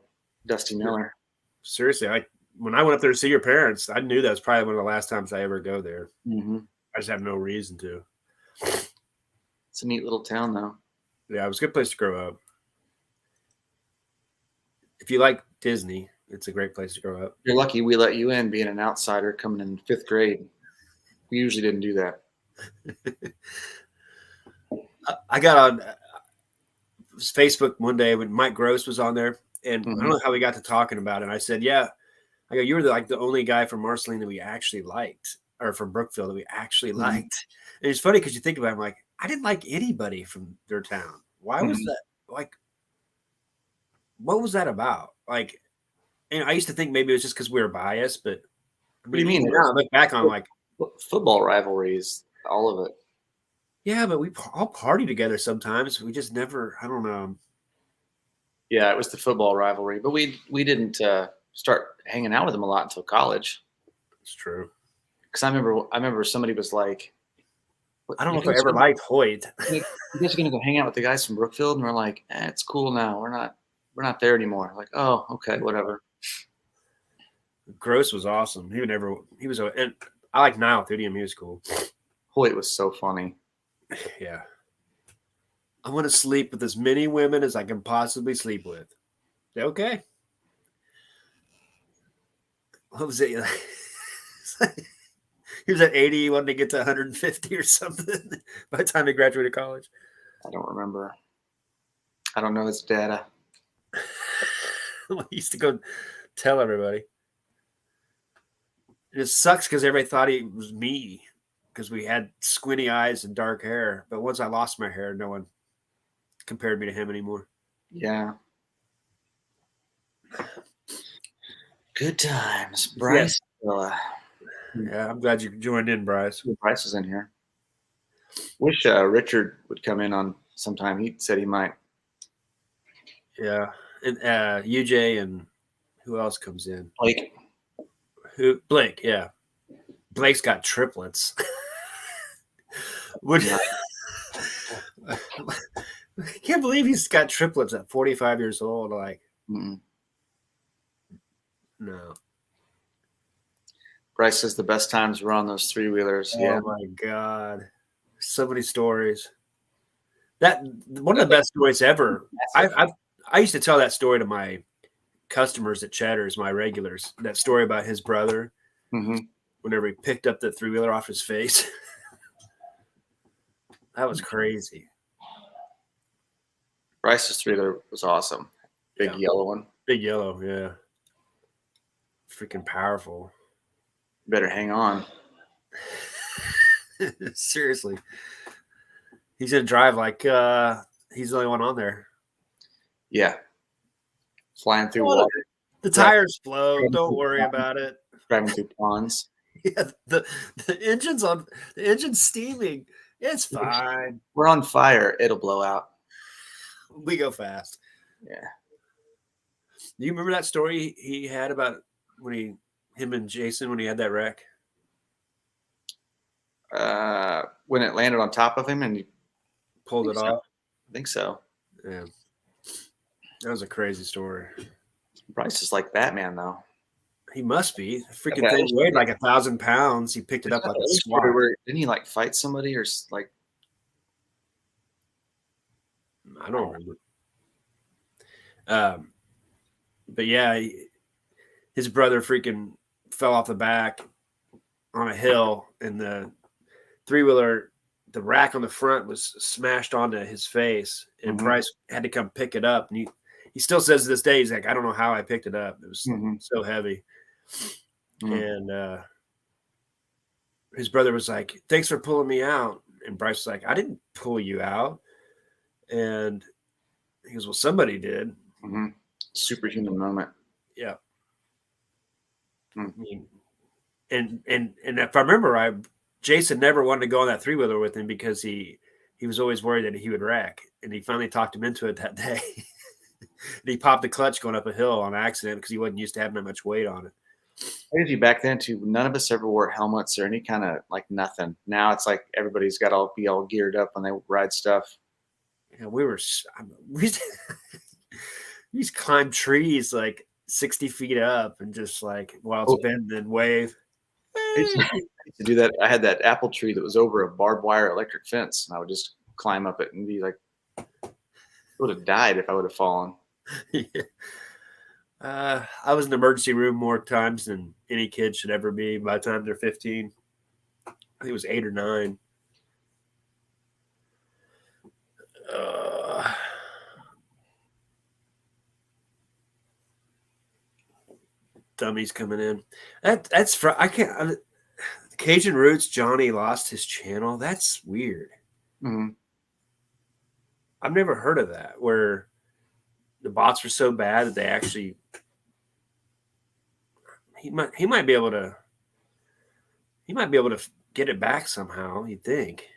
Dusty Miller. Seriously, when I went up there to see your parents, I knew that was probably one of the last times I ever go there. Mm-hmm. I just have no reason to. It's a neat little town, though. Yeah, it was a good place to grow up. If you like Disney, it's a great place to grow up. You're lucky we let you in, being an outsider coming in 5th grade. We usually didn't do that. I got on Facebook one day when Mike Gross was on there, and I don't know how we got to talking about it. And I said, "Yeah," I go, "You were the only guy from Marceline that we actually liked, or from Brookfield that we actually liked." And it's funny because you think about it, I'm like, I didn't like anybody from their town. Why was that? Like, what was that about? Like, and I used to think maybe it was just because we were biased, but I What do you mean, mean? even now I look back on like, Football rivalries, all of it. yeah, but we all party together sometimes. We just never, I don't know. Yeah, it was the football rivalry, but we didn't start hanging out with them a lot until college. It's true. Because I remember somebody was like, "What, I don't you know if I guys ever liked Hoyt. you guys are gonna go hang out with the guys from Brookfield?" And we're like, "It's cool now. We're not there anymore." Like, oh, okay, whatever. Gross was awesome. He was, and I like Niall through him. He was cool. Hoyt was so funny. Yeah. I want to sleep with as many women as I can possibly sleep with. Okay. What was it? He was at 80, he wanted to get to 150 or something by the time he graduated college. I don't remember. I don't know his data. He used to go tell everybody. And it sucks because everybody thought he was me because we had squinty eyes and dark hair. But once I lost my hair, no one compared me to him anymore. Yeah. Good times. Bryce. Yeah, I'm glad you joined in, Bryce. Bryce is in here. Wish Richard would come in on sometime. He said he might. Yeah. And UJ and who else comes in? Blake. Yeah. Blake's got triplets. Which I can't believe he's got triplets at 45 years old. Like, no. Bryce says the best times were on those three-wheelers. Yeah. Oh my God. So many stories. That one of the best stories ever. I used to tell that story to my customers at Cheddar's, my regulars, that story about his brother whenever he picked up the three-wheeler off his face. That was crazy. Bryce's three-wheeler was awesome. Big yellow one. Big yellow, yeah. Freaking powerful. Better hang on. Seriously. He's going to drive like he's the only one on there. Yeah. Flying through water. The tires float. Don't worry about it. Driving through ponds. Yeah, the engine's steaming. It's fine. We're on fire. It'll blow out. We go fast. Yeah. Do you remember that story he had about him and Jason when he had that wreck? When it landed on top of him and he pulled it off? I think so. Yeah. That was a crazy story. Bryce is like Batman, though. He must be. The freaking thing weighed like 1,000 pounds. He picked it up like a squat. Didn't he like fight somebody or like? I don't remember. But yeah, his brother freaking fell off the back on a hill, and the three-wheeler, the rack on the front was smashed onto his face, and Bryce had to come pick it up. And he still says to this day, he's like, I don't know how I picked it up. It was so heavy. And his brother was like, thanks for pulling me out. And Bryce was like, I didn't pull you out. And he goes, well, somebody did. Superhuman moment. Yeah. I mean, and if I remember right, Jason never wanted to go on that three-wheeler with him because he was always worried that he would wreck. And he finally talked him into it that day. And he popped the clutch going up a hill on accident because he wasn't used to having that much weight on it. Crazy back then too. None of us ever wore helmets or any kind of like nothing. Now it's like everybody's got to be all geared up when they ride stuff. Yeah, we used to climb trees like 60 feet up and just like while it's bending and wave. I used to do that. I had that apple tree that was over a barbed wire electric fence, and I would just climb up it and be like, I would have died if I would have fallen. Yeah. I was in the emergency room more times than any kid should ever be by the time they're 15. I think it was 8 or 9. Dummies coming in. I can't. Cajun Roots. Johnny lost his channel. That's weird. Mm-hmm. I've never heard of that. Where the bots were so bad that they actually. He might be able to. He might be able to get it back somehow. You'd think,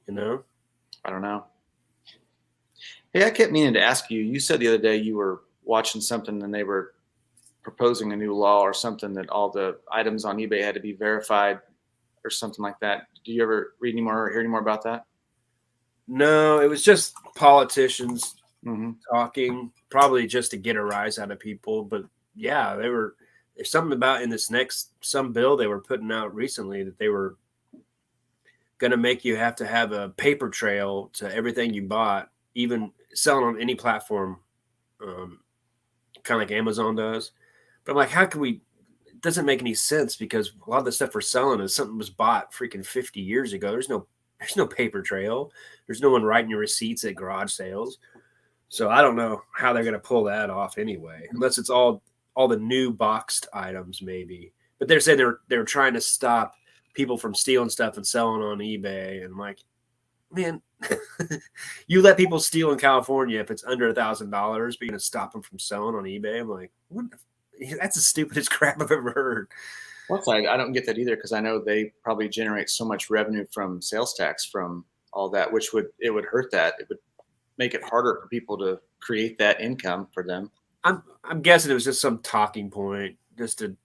you know. I don't know. Hey, I kept meaning to ask you. You said the other day you were watching something and they were proposing a new law or something that all the items on eBay had to be verified or something like that. Do you ever read any more or hear any more about that? No, it was just politicians Mm-hmm. talking, probably just to get a rise out of people. But yeah, there's something about in this some bill they were putting out recently that they were going to make you have to have a paper trail to everything you bought, even selling on any platform, kind of like Amazon does. But I'm like, how can we? It doesn't make any sense because a lot of the stuff we're selling is something was bought freaking 50 years ago. There's no paper trail. There's no one writing your receipts at garage sales. So I don't know how they're going to pull that off anyway, unless it's all the new boxed items maybe. But they're saying they're trying to stop people from stealing stuff and selling on eBay. And I'm like, man, you let people steal in California if it's under $1,000, but you're going to stop them from selling on eBay. I'm like, what? That's the stupidest crap I've ever heard. Well, I don't get that either because I know they probably generate so much revenue from sales tax from all that, which would hurt that. It would make it harder for people to create that income for them. I'm guessing it was just some talking point, just to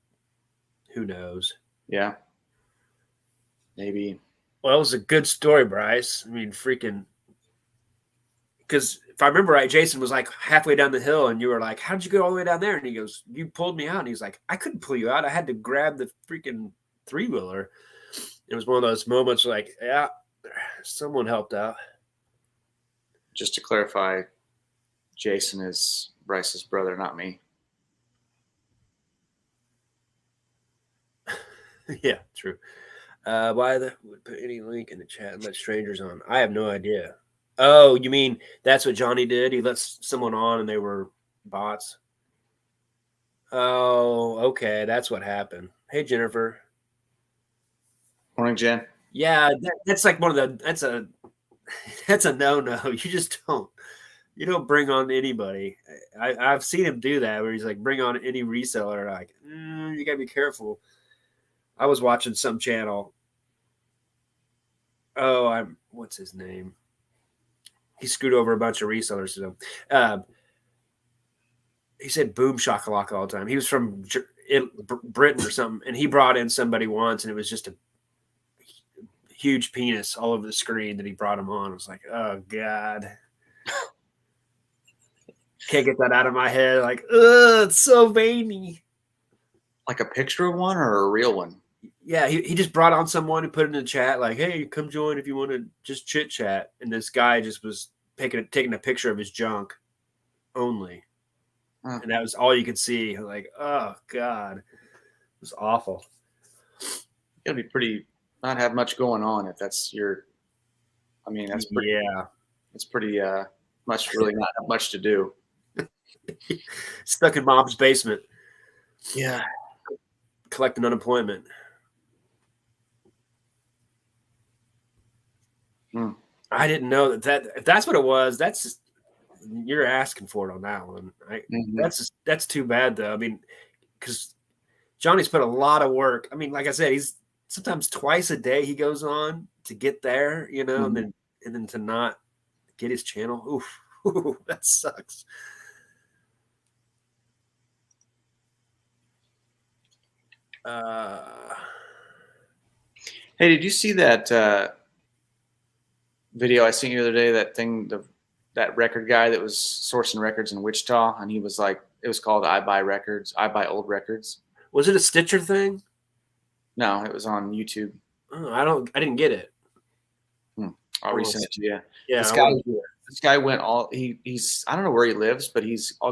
who knows. Yeah, maybe. Well, it was a good story, Bryce. I mean, freaking. Because if I remember right, Jason was like halfway down the hill, and you were like, "How did you go all the way down there?" And he goes, "You pulled me out." And he's like, "I couldn't pull you out. I had to grab the freaking 3-wheeler." It was one of those moments like, yeah, someone helped out. Just to clarify, Jason is Bryce's brother, not me. Yeah, true. Why would put any link in the chat and let strangers on? I have no idea. Oh, you mean that's what Johnny did? He let someone on and they were bots. Oh, okay, that's what happened. Hey, Jennifer. Morning, Jen. Yeah, that's like one of the that's a no. You just don't bring on anybody. I've seen him do that where he's like bring on any reseller. Like you gotta be careful. I was watching some channel. Oh, what's his name? He screwed over a bunch of resellers. So, he said boom shakalaka all the time. He was from Britain or something, and he brought in somebody once, and it was just a huge penis all over the screen that he brought him on. I was like, oh God. Can't get that out of my head. Like, it's so veiny. Like a picture of one or a real one? Yeah, he just brought on someone who put it in the chat, like, hey, come join if you want to just chit chat. And this guy just was taking a picture of his junk only. Huh. And that was all you could see. Like, oh God. It was awful. You gotta be pretty not have much going on if that's your that's pretty it's pretty much really not have much to do. Stuck in mom's basement. Yeah. Collecting unemployment. I didn't know that if that's what it was, that's just, you're asking for it on that one. That's too bad though. I mean, because Johnny's put a lot of work. I mean, like I said, he's sometimes twice a day he goes on to get there, and then to not get his channel. Oof, that sucks. Hey, did you see that video I sent you the other day? That thing, that record guy that was sourcing records in Wichita, and he was like, it was called "I Buy Records." I buy old records. Was it a Stitcher thing? No, it was on YouTube. Oh, I didn't get it. I'll resend it to you. Yeah, this guy went all he's I don't know where he lives, but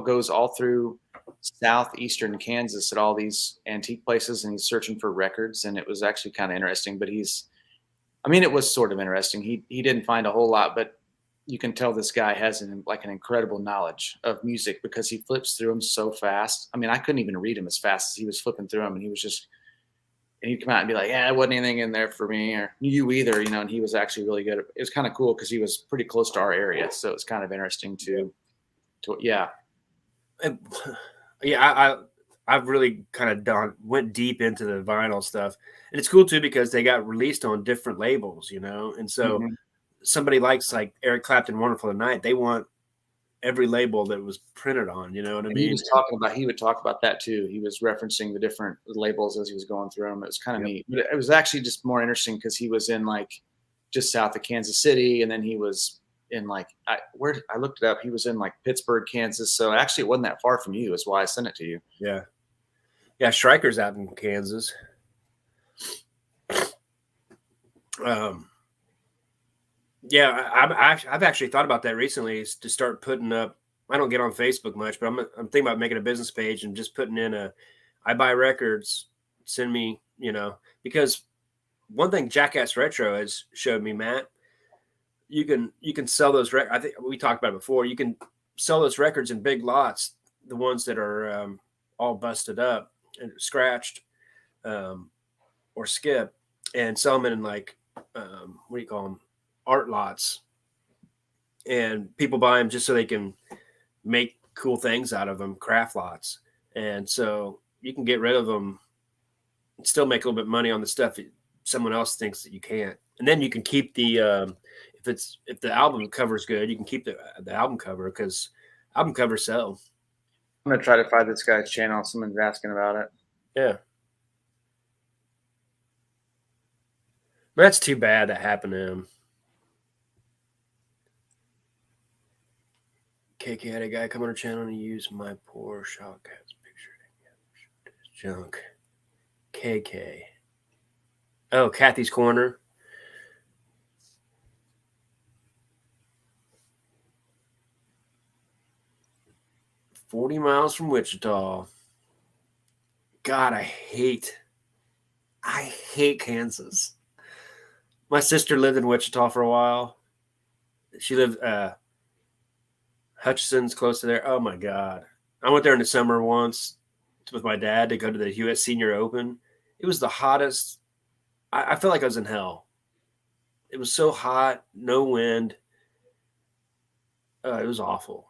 goes all through southeastern Kansas at all these antique places, and he's searching for records. And it was actually kind of interesting. But it was sort of interesting. He didn't find a whole lot, but you can tell this guy has an incredible knowledge of music because he flips through them so fast. I mean, I couldn't even read him as fast as he was flipping through them, and he was just, and he'd come out and be like, "Yeah, there wasn't anything in there for me, or you either," you know. And he was actually really good. It was kind of cool because he was pretty close to our area, so it's kind of interesting yeah. And, yeah, I've really kind of went deep into the vinyl stuff, and it's cool too because they got released on different labels, you know. And so Mhm. somebody likes like Eric Clapton, "Wonderful Tonight," they want every label that was printed on. You know what I And mean? he would talk about that too. He was referencing the different labels as he was going through them. It was kind of Yep. neat. But it was actually just more interesting because he was in like just south of Kansas City, and then he was in like I looked it up. He was in like Pittsburgh, Kansas. So actually, it wasn't that far from you. Is why I sent it to you. Yeah, yeah. Stryker's out in Kansas. Yeah, I've actually thought about that recently, is to start putting up. I don't get on Facebook much, but I'm thinking about making a business page and just putting in I buy records, send me, you know, because one thing Jackass Retro has showed me, Matt, you can sell those I think we talked about it before. You can sell those records in big lots, the ones that are all busted up and scratched, or skip, and sell them in like what do you call them, art lots, and people buy them just so they can make cool things out of them, craft lots. And so you can get rid of them and still make a little bit of money on the stuff that someone else thinks that you can't. And then you can keep the if the album cover is good, you can keep the album cover, because album covers sell. I'm gonna try to find this guy's channel. Someone's asking about it. Yeah. That's too bad that happened to him. KK had a guy come on her channel and use my poor Shotcat's picture. Junk. KK. Oh, Kathy's Corner. "40 miles from Wichita." God, I hate Kansas. My sister lived in Wichita for a while. She lived Hutchinson's close to there. Oh my God. I went there in the summer once with my dad to go to the US Senior Open. It was the hottest. I felt like I was in hell. It was so hot, no wind. It was awful.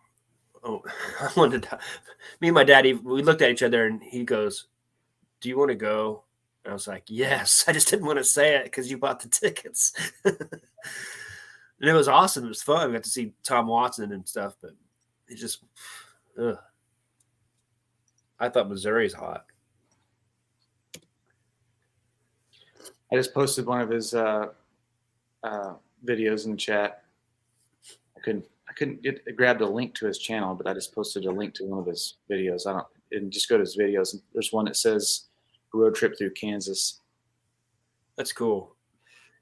Oh, I wanted to. Me and my daddy, we looked at each other and he goes, "Do you want to go?" And I was like, "Yes." I just didn't want to say it because you bought the tickets. And it was awesome. It was fun. We got to see Tom Watson and stuff, but it just, ugh. I thought Missouri's hot. I just posted one of his videos in the chat. I couldn't grab the link to his channel, but I just posted a link to one of his videos. And just go to his videos. And there's one that says "Road Trip Through Kansas." That's cool.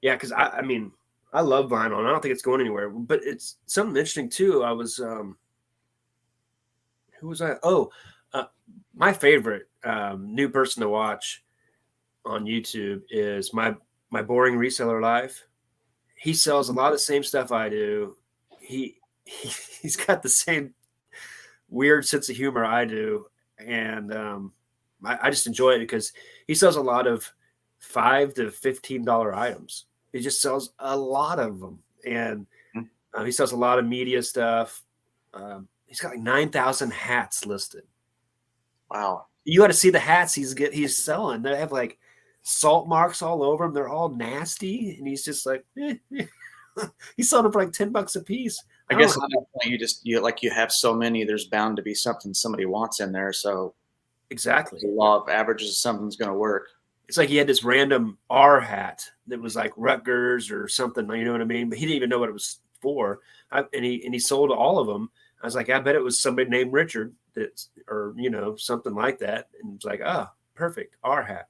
Yeah, because I mean, I love vinyl, and I don't think it's going anywhere. But it's something interesting too. I was, who was I? Oh, my favorite new person to watch on YouTube is my boring reseller life. He sells a lot of the same stuff I do. He's got the same weird sense of humor I do, and I just enjoy it because he sells a lot of $5 to $15 items. He just sells a lot of them, and he sells a lot of media stuff. He's got like 9,000 hats listed. Wow. You got to see the hats he's selling. They have like salt marks all over them. They're all nasty, and he's just like, he's selling them for like $10 a piece. I guess at that point you have so many, there's bound to be something somebody wants in there. So exactly, the law of averages, something's going to work. It's like he had this random R hat that was like Rutgers or something, you know what I mean? But he didn't even know what it was for. And he sold all of them. I was like, I bet it was somebody named Richard or something like that. And it's like, perfect, R hat.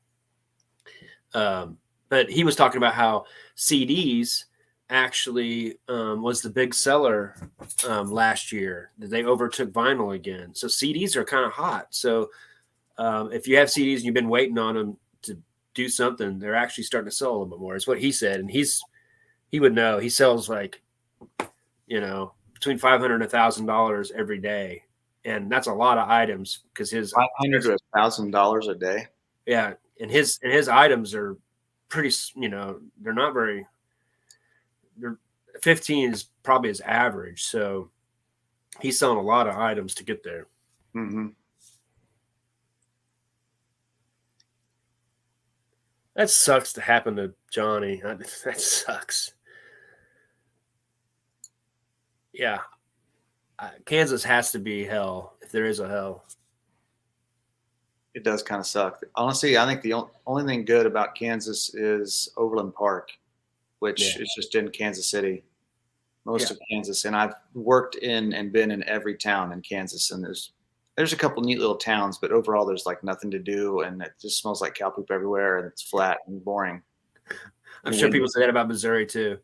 But he was talking about how CDs actually was the big seller last year. They overtook vinyl again. So CDs are kind of hot. So if you have CDs and you've been waiting on them to do something, they're actually starting to sell a little bit more. Is what he said, and he would know. He sells like between $500 and $1,000 every day. And that's a lot of items because his $500 to $1,000 a day. Yeah. And his items are pretty, they're not very, they're 15 is probably his average. So he's selling a lot of items to get there. Mm-hmm. That sucks to happen to Johnny. That sucks. Yeah. Kansas has to be hell if there is a hell. It does kind of suck. Honestly, I think the only thing good about Kansas is Overland Park, which is just in Kansas City, most of Kansas. And I've worked in and been in every town in Kansas, and there's a couple neat little towns, but overall there's like nothing to do, and it just smells like cow poop everywhere, and it's flat and boring. I'm sure people say that about Missouri too.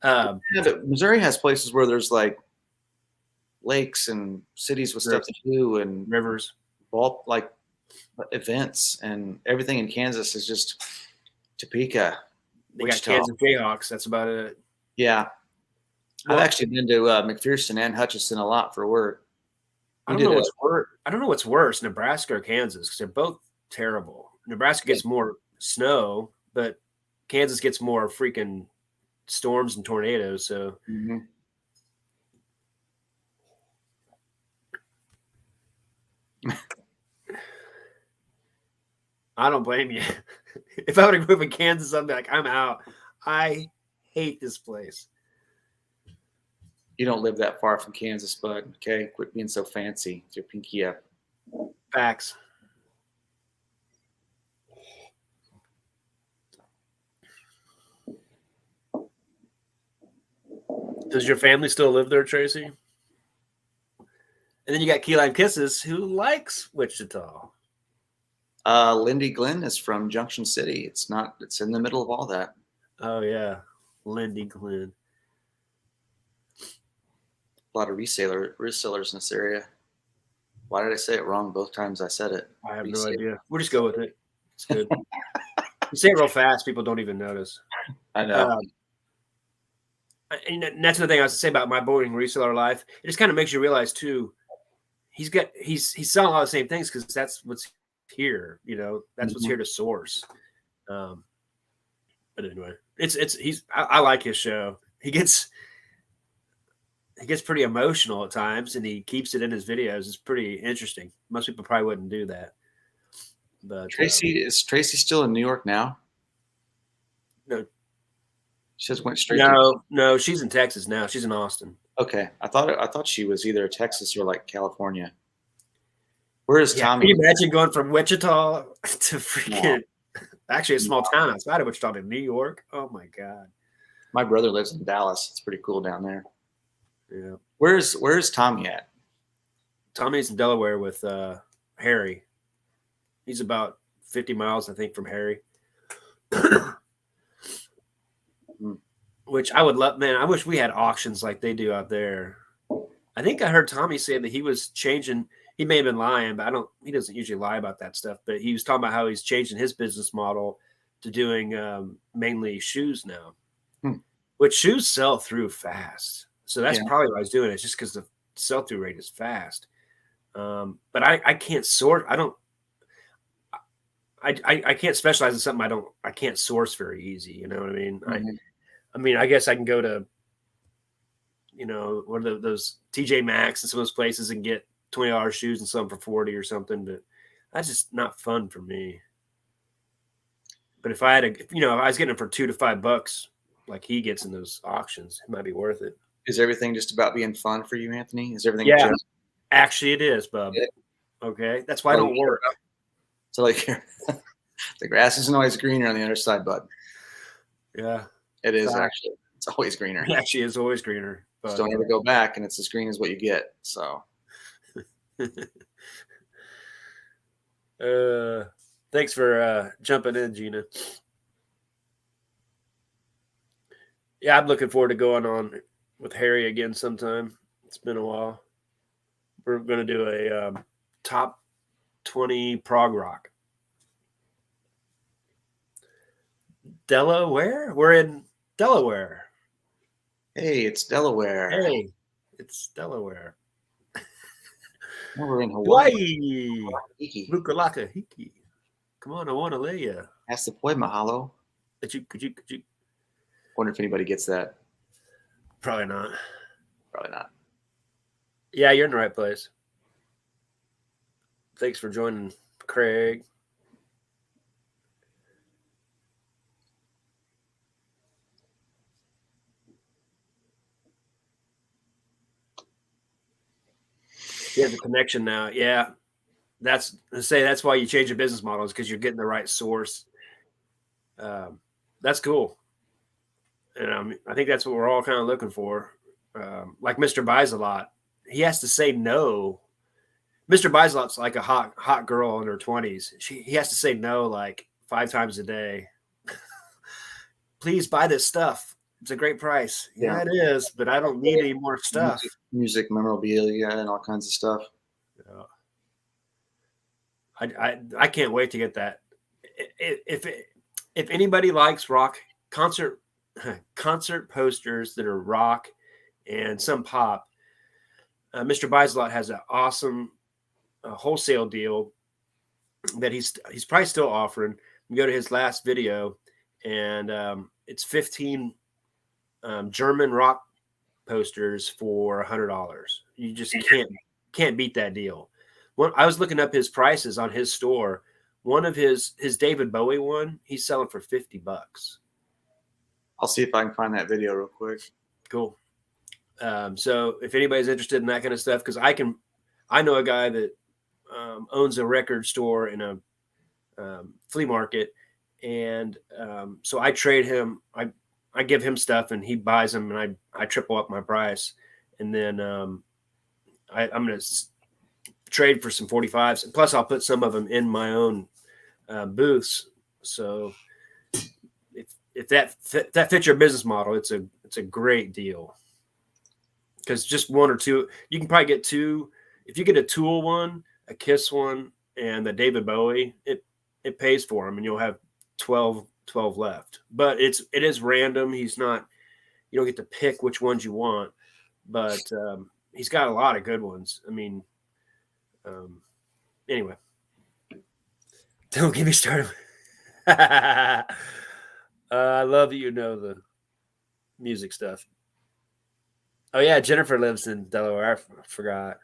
Yeah, but Missouri has places where there's like lakes and cities with stuff to do and rivers, like events, and everything in Kansas is just Topeka. They got Kansas Jayhawks. That's about it. Yeah. Well, I've actually been to McPherson and Hutchinson a lot for work. I don't know what's worse, Nebraska or Kansas, because they're both terrible. Nebraska gets more snow, but Kansas gets more freaking storms and tornadoes. So I don't blame you. If I were to move in Kansas, I'd be like, I'm out. I hate this place. You don't live that far from Kansas, bud. Okay, quit being so fancy with your pinky up. Facts. Does your family still live there, Tracy? And then you got Key Lime Kisses, who likes Wichita. Lindy Glenn is from Junction City. It's in the middle of all that. Oh yeah, Lindy Glenn. A lot of resellers in this area. Why did I say it wrong both times I said it? I have no idea. We'll just go with it. It's good. You say it real fast, people don't even notice. I know. And that's the thing I was to say about my boring reseller life. It just kind of makes you realize too, he's selling a lot of the same things because that's what's here. That's what's here to source. But anyway, I like his show. He gets pretty emotional at times, and he keeps it in his videos. It's pretty interesting. Most people probably wouldn't do that. But is Tracy still in New York now? No, she just went straight. No, she's in Texas now. She's in Austin. Okay, I thought she was either Texas or like California. Where is Tommy? Can you imagine going from Wichita to freaking actually a small town outside of Wichita to New York? Oh my God. My brother lives in Dallas. It's pretty cool down there. Yeah. Where's Tommy at? Tommy's in Delaware with Harry. He's about 50 miles, I think, from Harry. Which I would love, man. I wish we had auctions like they do out there. I think I heard Tommy say that he was changing. He may have been lying, but he doesn't usually lie about that stuff. But he was talking about how he's changing his business model to doing mainly shoes now, which shoes sell through fast. So that's probably why he's doing it. It's just because the sell-through rate is fast. But I can't sort. I can't specialize in something I can't source very easy. You know what I mean? I mean, I guess I can go to, one of those TJ Maxx and some of those places and get $20 shoes and some for 40 or something, but that's just not fun for me. But if I had if I was getting them for $2 to $5, like he gets in those auctions, it might be worth it. Is everything just about being fun for you, Anthony? Is everything? Yeah, actually it is, bub. Okay. That's why I don't work. So like the grass isn't always greener on the other side, bud. Yeah. It is actually. It's always greener. It actually is always greener. But just don't ever go back, and it's as green as what you get. So. Thanks for jumping in, Gina. Yeah, I'm looking forward to going on with Harry again sometime. It's been a while. We're going to do a top 20 prog rock. Delaware? We're in Delaware. Hey, it's Delaware. Hey, it's Delaware. We're in Hawaii. Hawaii. Iki. Bukalaka hiki. Come on, I want to lay ya. That's the poi mahalo. Could you? Wonder if anybody gets that. Probably not. Probably not. Yeah, you're in the right place. Thanks for joining, Craig. He has a connection now. Yeah, that's why you change your business model is because you're getting the right source. That's cool, and I think that's what we're all kind of looking for. Like Mr. Buys a Lot, he has to say no. Mr. Buys a Lot's like a hot girl in her 20s. He has to say no like 5 times a day. Please buy this stuff. It's a great price. Yeah, it is, but I don't need any more stuff. Music memorabilia and all kinds of stuff. I can't wait to get that. If anybody likes rock concert posters that are rock and some pop, Mr. Buys a Lot has an awesome wholesale deal that he's probably still offering. You go to his last video, and it's 15 German rock posters for $100. You just can't beat that deal. I was looking up his prices on his store. One of his David Bowie one, he's selling for $50. I'll see if I can find that video real quick. Cool. So if anybody's interested in that kind of stuff, because I know a guy that owns a record store in a flea market, and so I trade him. I give him stuff, and he buys them, and I triple up my price, and then I'm going to trade for some 45s, and plus I'll put some of them in my own booths. So if that fits your business model, it's a great deal. Because just one or two, you can probably get two. If you get a Tool one, a Kiss one, and the David Bowie, it pays for them, and you'll have 12 left. But it is random. You don't get to pick which ones you want, but he's got a lot of good ones. I mean, anyway, don't get me started. I love that you know the music stuff. Oh yeah, Jennifer lives in Delaware. I forgot.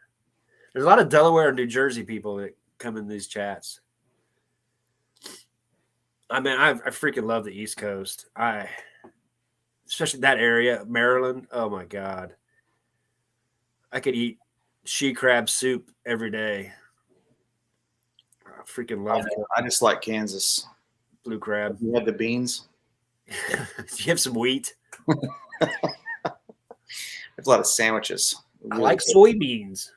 There's a lot of Delaware and New Jersey people that come in these chats. I mean, I freaking love the East Coast. Especially that area, Maryland. Oh my God. I could eat she crab soup every day. I freaking love it. I just like Kansas. Blue crab. You had the beans. Do you have some wheat? There's a lot of sandwiches. I like soybeans.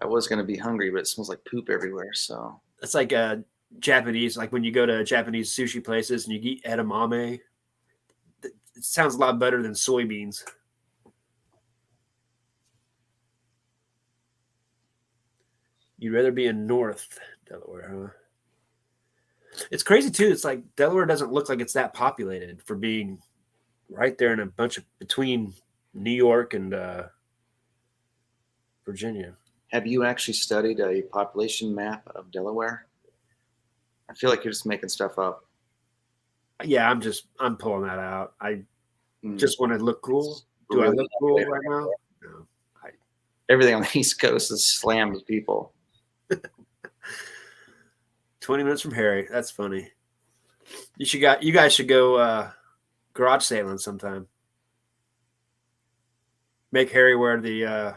I was going to be hungry, but it smells like poop everywhere. So it's like Japanese, like when you go to Japanese sushi places and you eat edamame. It sounds a lot better than soybeans. You'd rather be in North Delaware, huh? It's crazy too. It's like Delaware doesn't look like it's that populated for being right there in a bunch of between New York and Virginia. Have you actually studied a population map of Delaware? I feel like you're just making stuff up. Yeah, I'm pulling that out. I just want to look cool. Do I look cool right now? No. Everything on the East Coast is slammed with people. 20 minutes from Harry. That's funny. You guys should go garage sailing sometime. Make Harry wear the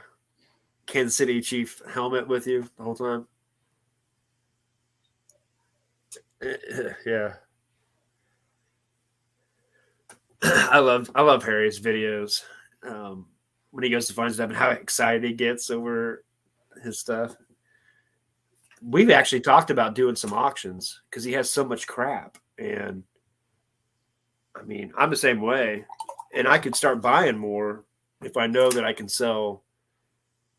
Kansas City Chief helmet with you the whole time. Yeah. I love Harry's videos. When he goes to find stuff and how excited he gets over his stuff. We've actually talked about doing some auctions because he has so much crap. And I mean, I'm the same way. And I could start buying more if I know that I can sell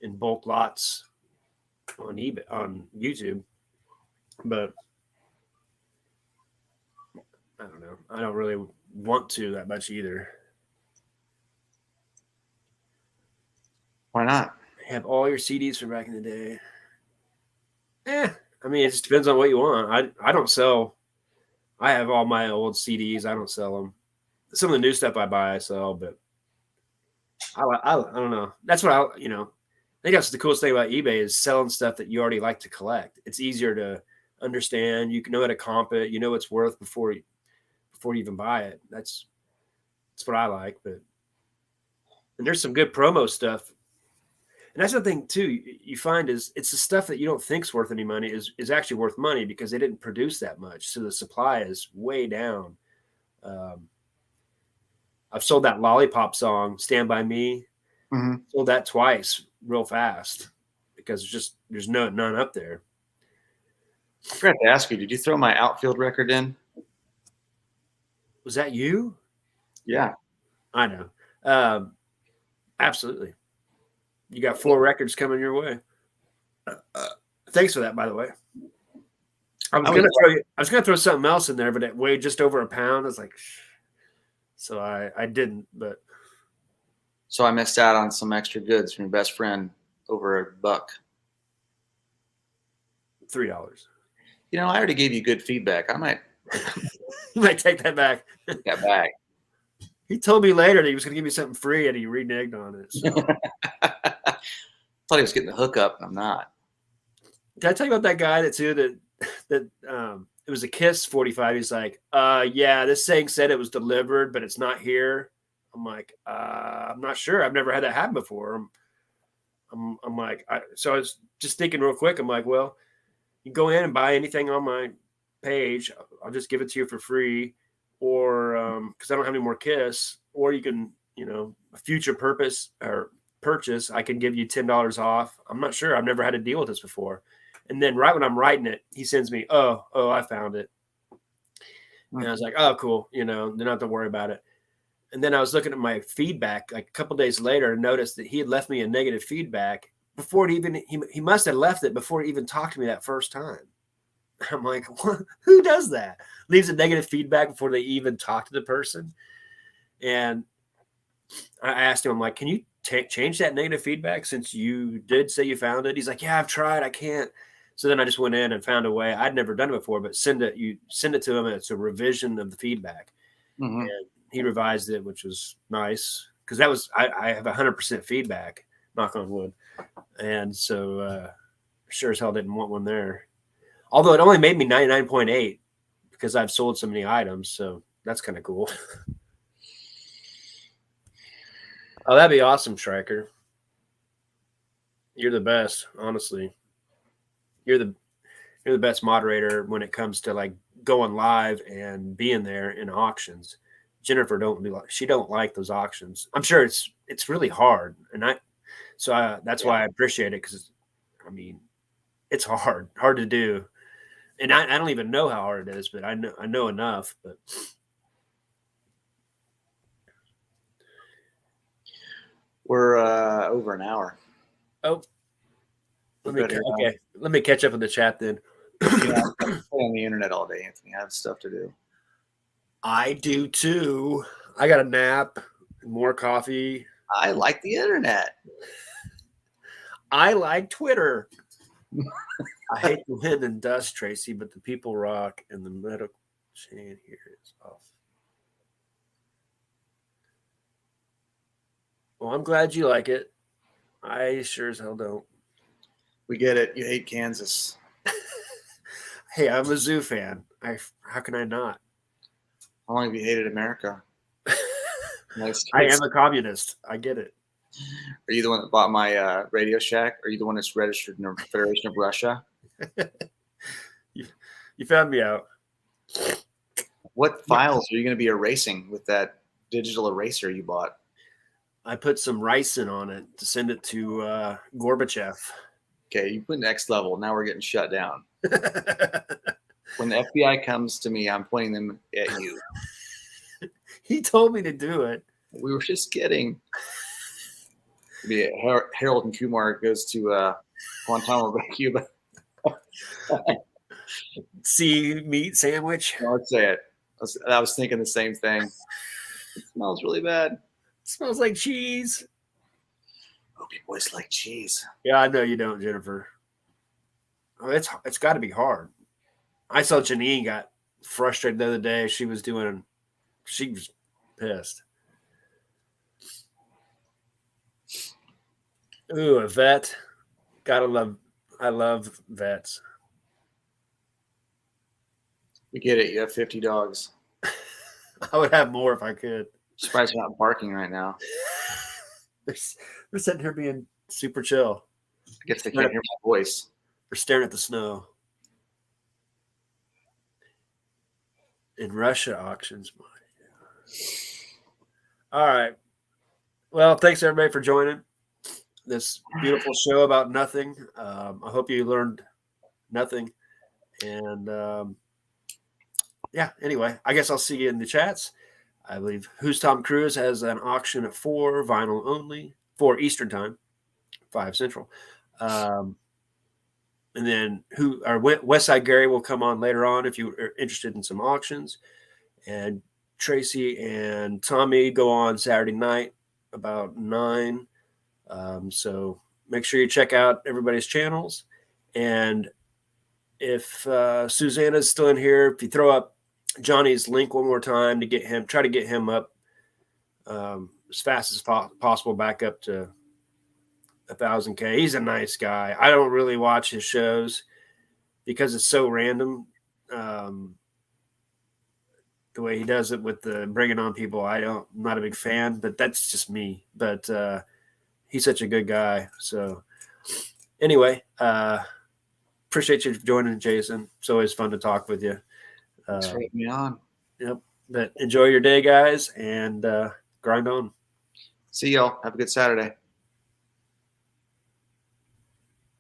in bulk lots on eBay, on YouTube. But I don't know. I don't really want to that much either. Why not? Have all your CDs from back in the day. I mean, it just depends on what you want. I don't sell. I have all my old CDs. I don't sell them. Some of the new stuff I buy, I sell, but I don't know. That's what I think that's the coolest thing about eBay is selling stuff that you already like to collect. It's easier to understand. You can know how to comp it. You know what it's worth before you even buy it. That's what I like. And there's some good promo stuff. And that's the thing too. You find is it's the stuff that you don't think's worth any money is actually worth money because they didn't produce that much, so the supply is way down. I've sold that Lollipop song, "Stand by Me." Mm-hmm. Sold that twice, real fast, because there's none up there. I forgot to ask you, did you throw my outfield record in? Was that you? Yeah. I know. Absolutely. You got 4 records coming your way. Thanks for that, by the way. I was gonna throw something else in there, but it weighed just over a pound. I was like, so I didn't. But so I missed out on some extra goods from your best friend over $1. $3. I already gave you good feedback. I might You might take that back. take that back. He told me later that he was going to give me something free, and he reneged on it. So. Thought he was getting the hookup, and I'm not. Did I tell you about that guy that it was a Kiss 45? He's like, yeah, this thing said it was delivered, but it's not here. I'm like, I'm not sure. I've never had that happen before. I'm like, so I was just thinking real quick. I'm like, well, you go in and buy anything on my page. I'll just give it to you for free, or because I don't have any more Kiss, or you can, a future purchase, I can give you $10 off. I'm not sure. I've never had to deal with this before. And then right when I'm writing it, he sends me, oh, I found it. And I was like, oh, cool. They don't have to worry about it. And then I was looking at my feedback like a couple of days later and noticed that he had left me a negative feedback before he must have left it before he even talked to me that first time. I'm like, what? Who does that? Leaves a negative feedback before they even talk to the person. And I asked him, I'm like, can you change that negative feedback since you did say you found it? He's like, yeah, I've tried. I can't. So then I just went in and found a way. I'd never done it before, but send it to him. And it's a revision of the feedback. Mm-hmm. And he revised it, which was nice because that was, I have 100% feedback, knock on wood. And so sure as hell didn't want one there. Although it only made me 99.8 because I've sold so many items. So that's kind of cool. Oh, that'd be awesome, Striker. You're the best, honestly. You're the best moderator when it comes to like going live and being there in auctions. Jennifer she don't like those auctions. I'm sure it's really hard, and that's why I appreciate it because I mean it's hard to do, and I don't even know how hard it is, but I know enough. But we're over an hour. Oh, okay. Let me catch up with the chat then. I'm on the internet all day, Anthony. I have stuff to do. I do too. I got a nap, more coffee. I like the internet. I like Twitter. I hate the wind and dust, Tracy, but the people rock, and the medical chain here is off. Well, I'm glad you like it. I sure as hell don't. We get it. You hate Kansas. Hey, I'm a Zoo fan. How can I not? How long have you hated America? Nice. I am a communist. I get it. Are you the one that bought my Radio Shack? Are you the one that's registered in the Federation of Russia? You found me out. What files are you going to be erasing with that digital eraser you bought? I put some ricin on it to send it to Gorbachev. Okay, you put next level. Now we're getting shut down. When the FBI comes to me, I'm pointing them at you. He told me to do it. We were just kidding. Harold and Kumar goes to Guantanamo Bay, Cuba. See meat sandwich. I'd say it. I was thinking the same thing. smells really bad. It smells like cheese. Hope you boys like cheese. Yeah, I know you don't, Jennifer. Oh, it's got to be hard. I saw Janine got frustrated the other day. She was pissed. Ooh, a vet. I love vets. We get it. You have 50 dogs. I would have more if I could. Surprised you're not barking right now. They're sitting here being super chill. I guess they can't hear my voice. We're staring at the snow. In Russia auctions. All right. Well, thanks everybody for joining this beautiful show about nothing. I hope you learned nothing. And yeah, anyway, I guess I'll see you in the chats. I believe Who's Tom Cruise has an auction at 4, vinyl only, 4 Eastern time, 5 Central. And then West Side Gary will come on later on if you are interested in some auctions. And Tracy and Tommy go on Saturday night about 9. So make sure you check out everybody's channels. And if Susanna's still in here, if you throw up Johnny's link one more time to try to get him up as fast as possible back up to 1,000K. He's a nice guy. I don't really watch his shows because it's so random. The way he does it with the bringing on people, I'm not a big fan, but that's just me. But he's such a good guy. So anyway, appreciate you joining, Jason. It's always fun to talk with you. Thanks for having me on. Yep. But enjoy your day, guys, and grind on. See y'all. Have a good Saturday.